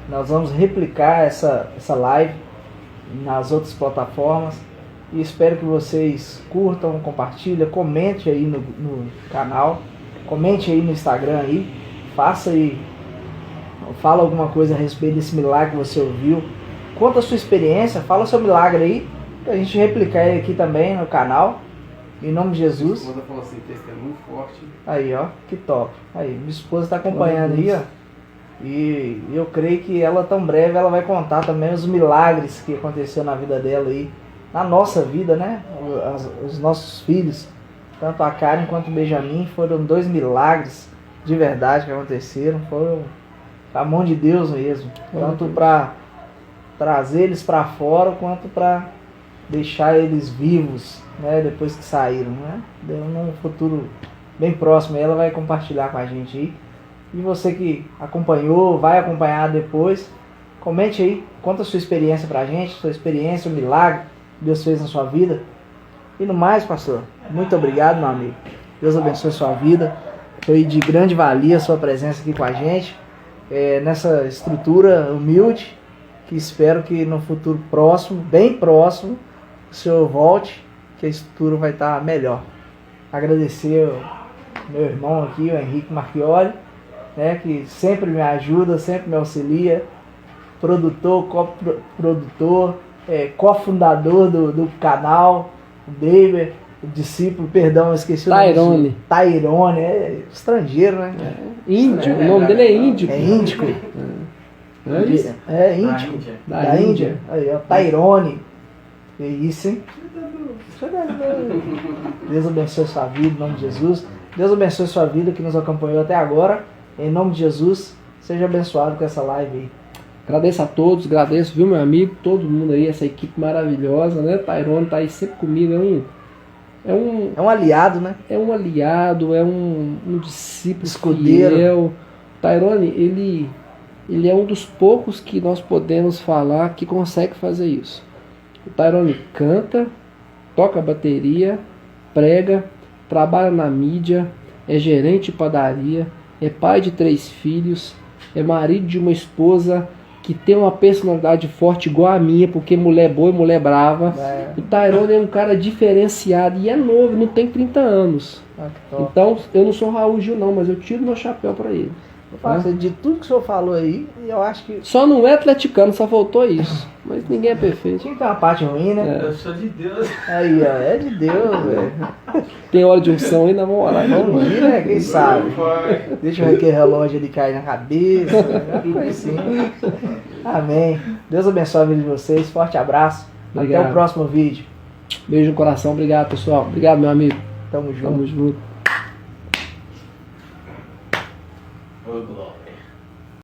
Nós vamos replicar essa live nas outras plataformas. E espero que vocês curtam, compartilhem, comente aí no canal. Comente aí no Instagram aí. Faça aí. Fala alguma coisa a respeito desse milagre que você ouviu. Conta a sua experiência. Fala o seu milagre aí. Pra gente replicar ele aqui também no canal. Em nome de Jesus. Minha esposa falou assim, testemunho forte. Aí, ó, que top. Aí, minha esposa está acompanhando aí, ó. E eu creio que ela tão breve ela vai contar também os milagres que aconteceu na vida dela aí. na nossa vida, né? Os nossos filhos, tanto a Karen quanto o Benjamin, foram 2 milagres de verdade que aconteceram. Foram a mão de Deus mesmo. Tanto para trazer eles para fora, quanto para deixar eles vivos, né? Depois que saíram, né? Num futuro bem próximo, ela vai compartilhar com a gente aí. E você que acompanhou, vai acompanhar depois, comente aí, conta a sua experiência pra gente, sua experiência, o milagre que Deus fez na sua vida. E no mais, pastor, muito obrigado, meu amigo. Deus abençoe a sua vida. Foi de grande valia a sua presença aqui com a gente, nessa estrutura humilde, que espero que no futuro próximo, bem próximo, o senhor volte, que a estrutura vai estar melhor. Agradecer ao meu irmão aqui, o Henrique Marchioli, né, que sempre me ajuda, sempre me auxilia, produtor, coprodutor, cofundador do canal, o David, o discípulo, perdão, eu esqueci Tyrone. o nome. Tyrone, estrangeiro, né? Índio, o nome dele é Índico. É índico. Não é isso? É índico. Da Da Índia. Índia. Aí, ó, Tyrone. Que isso, hein? Deus abençoe sua vida, em nome de Jesus. Deus abençoe sua vida que nos acompanhou até agora. Em nome de Jesus, seja abençoado com essa live aí. Agradeço a todos, agradeço, viu, meu amigo, todo mundo aí, essa equipe maravilhosa, né? Tyrone tá aí sempre comigo, É um aliado, né? é um aliado, é um discípulo Escudeiro. fiel. Tyrone, ele é um dos poucos que nós podemos falar que consegue fazer isso. O Tyrone canta, toca bateria, prega, trabalha na mídia, é gerente de padaria, é pai de 3 filhos, é marido de uma esposa que tem uma personalidade forte igual a minha, porque mulher boa e mulher brava. O Tyrone é um cara diferenciado e é novo, não tem 30 anos. Ah, que top. Então, eu não sou Raul Gil não, mas eu tiro meu chapéu pra ele. Eu falo assim, de tudo que o senhor falou aí, eu acho que Só não é atleticano, só faltou isso. Mas ninguém é perfeito. tinha que ter uma parte ruim, né? Eu sou de Deus. Aí, ó, é de Deus, velho. Tem hora de unção ainda, vamos orar. Vamos ir, né? Quem sabe? Deixa aquele relógio ali cair na cabeça, alguma coisa assim. Amém. Deus abençoe a vida de vocês. Forte abraço. Obrigado. Até o próximo vídeo. Beijo no coração, obrigado pessoal. Obrigado, meu amigo. Tamo junto. Tamo junto. Ô, Glória.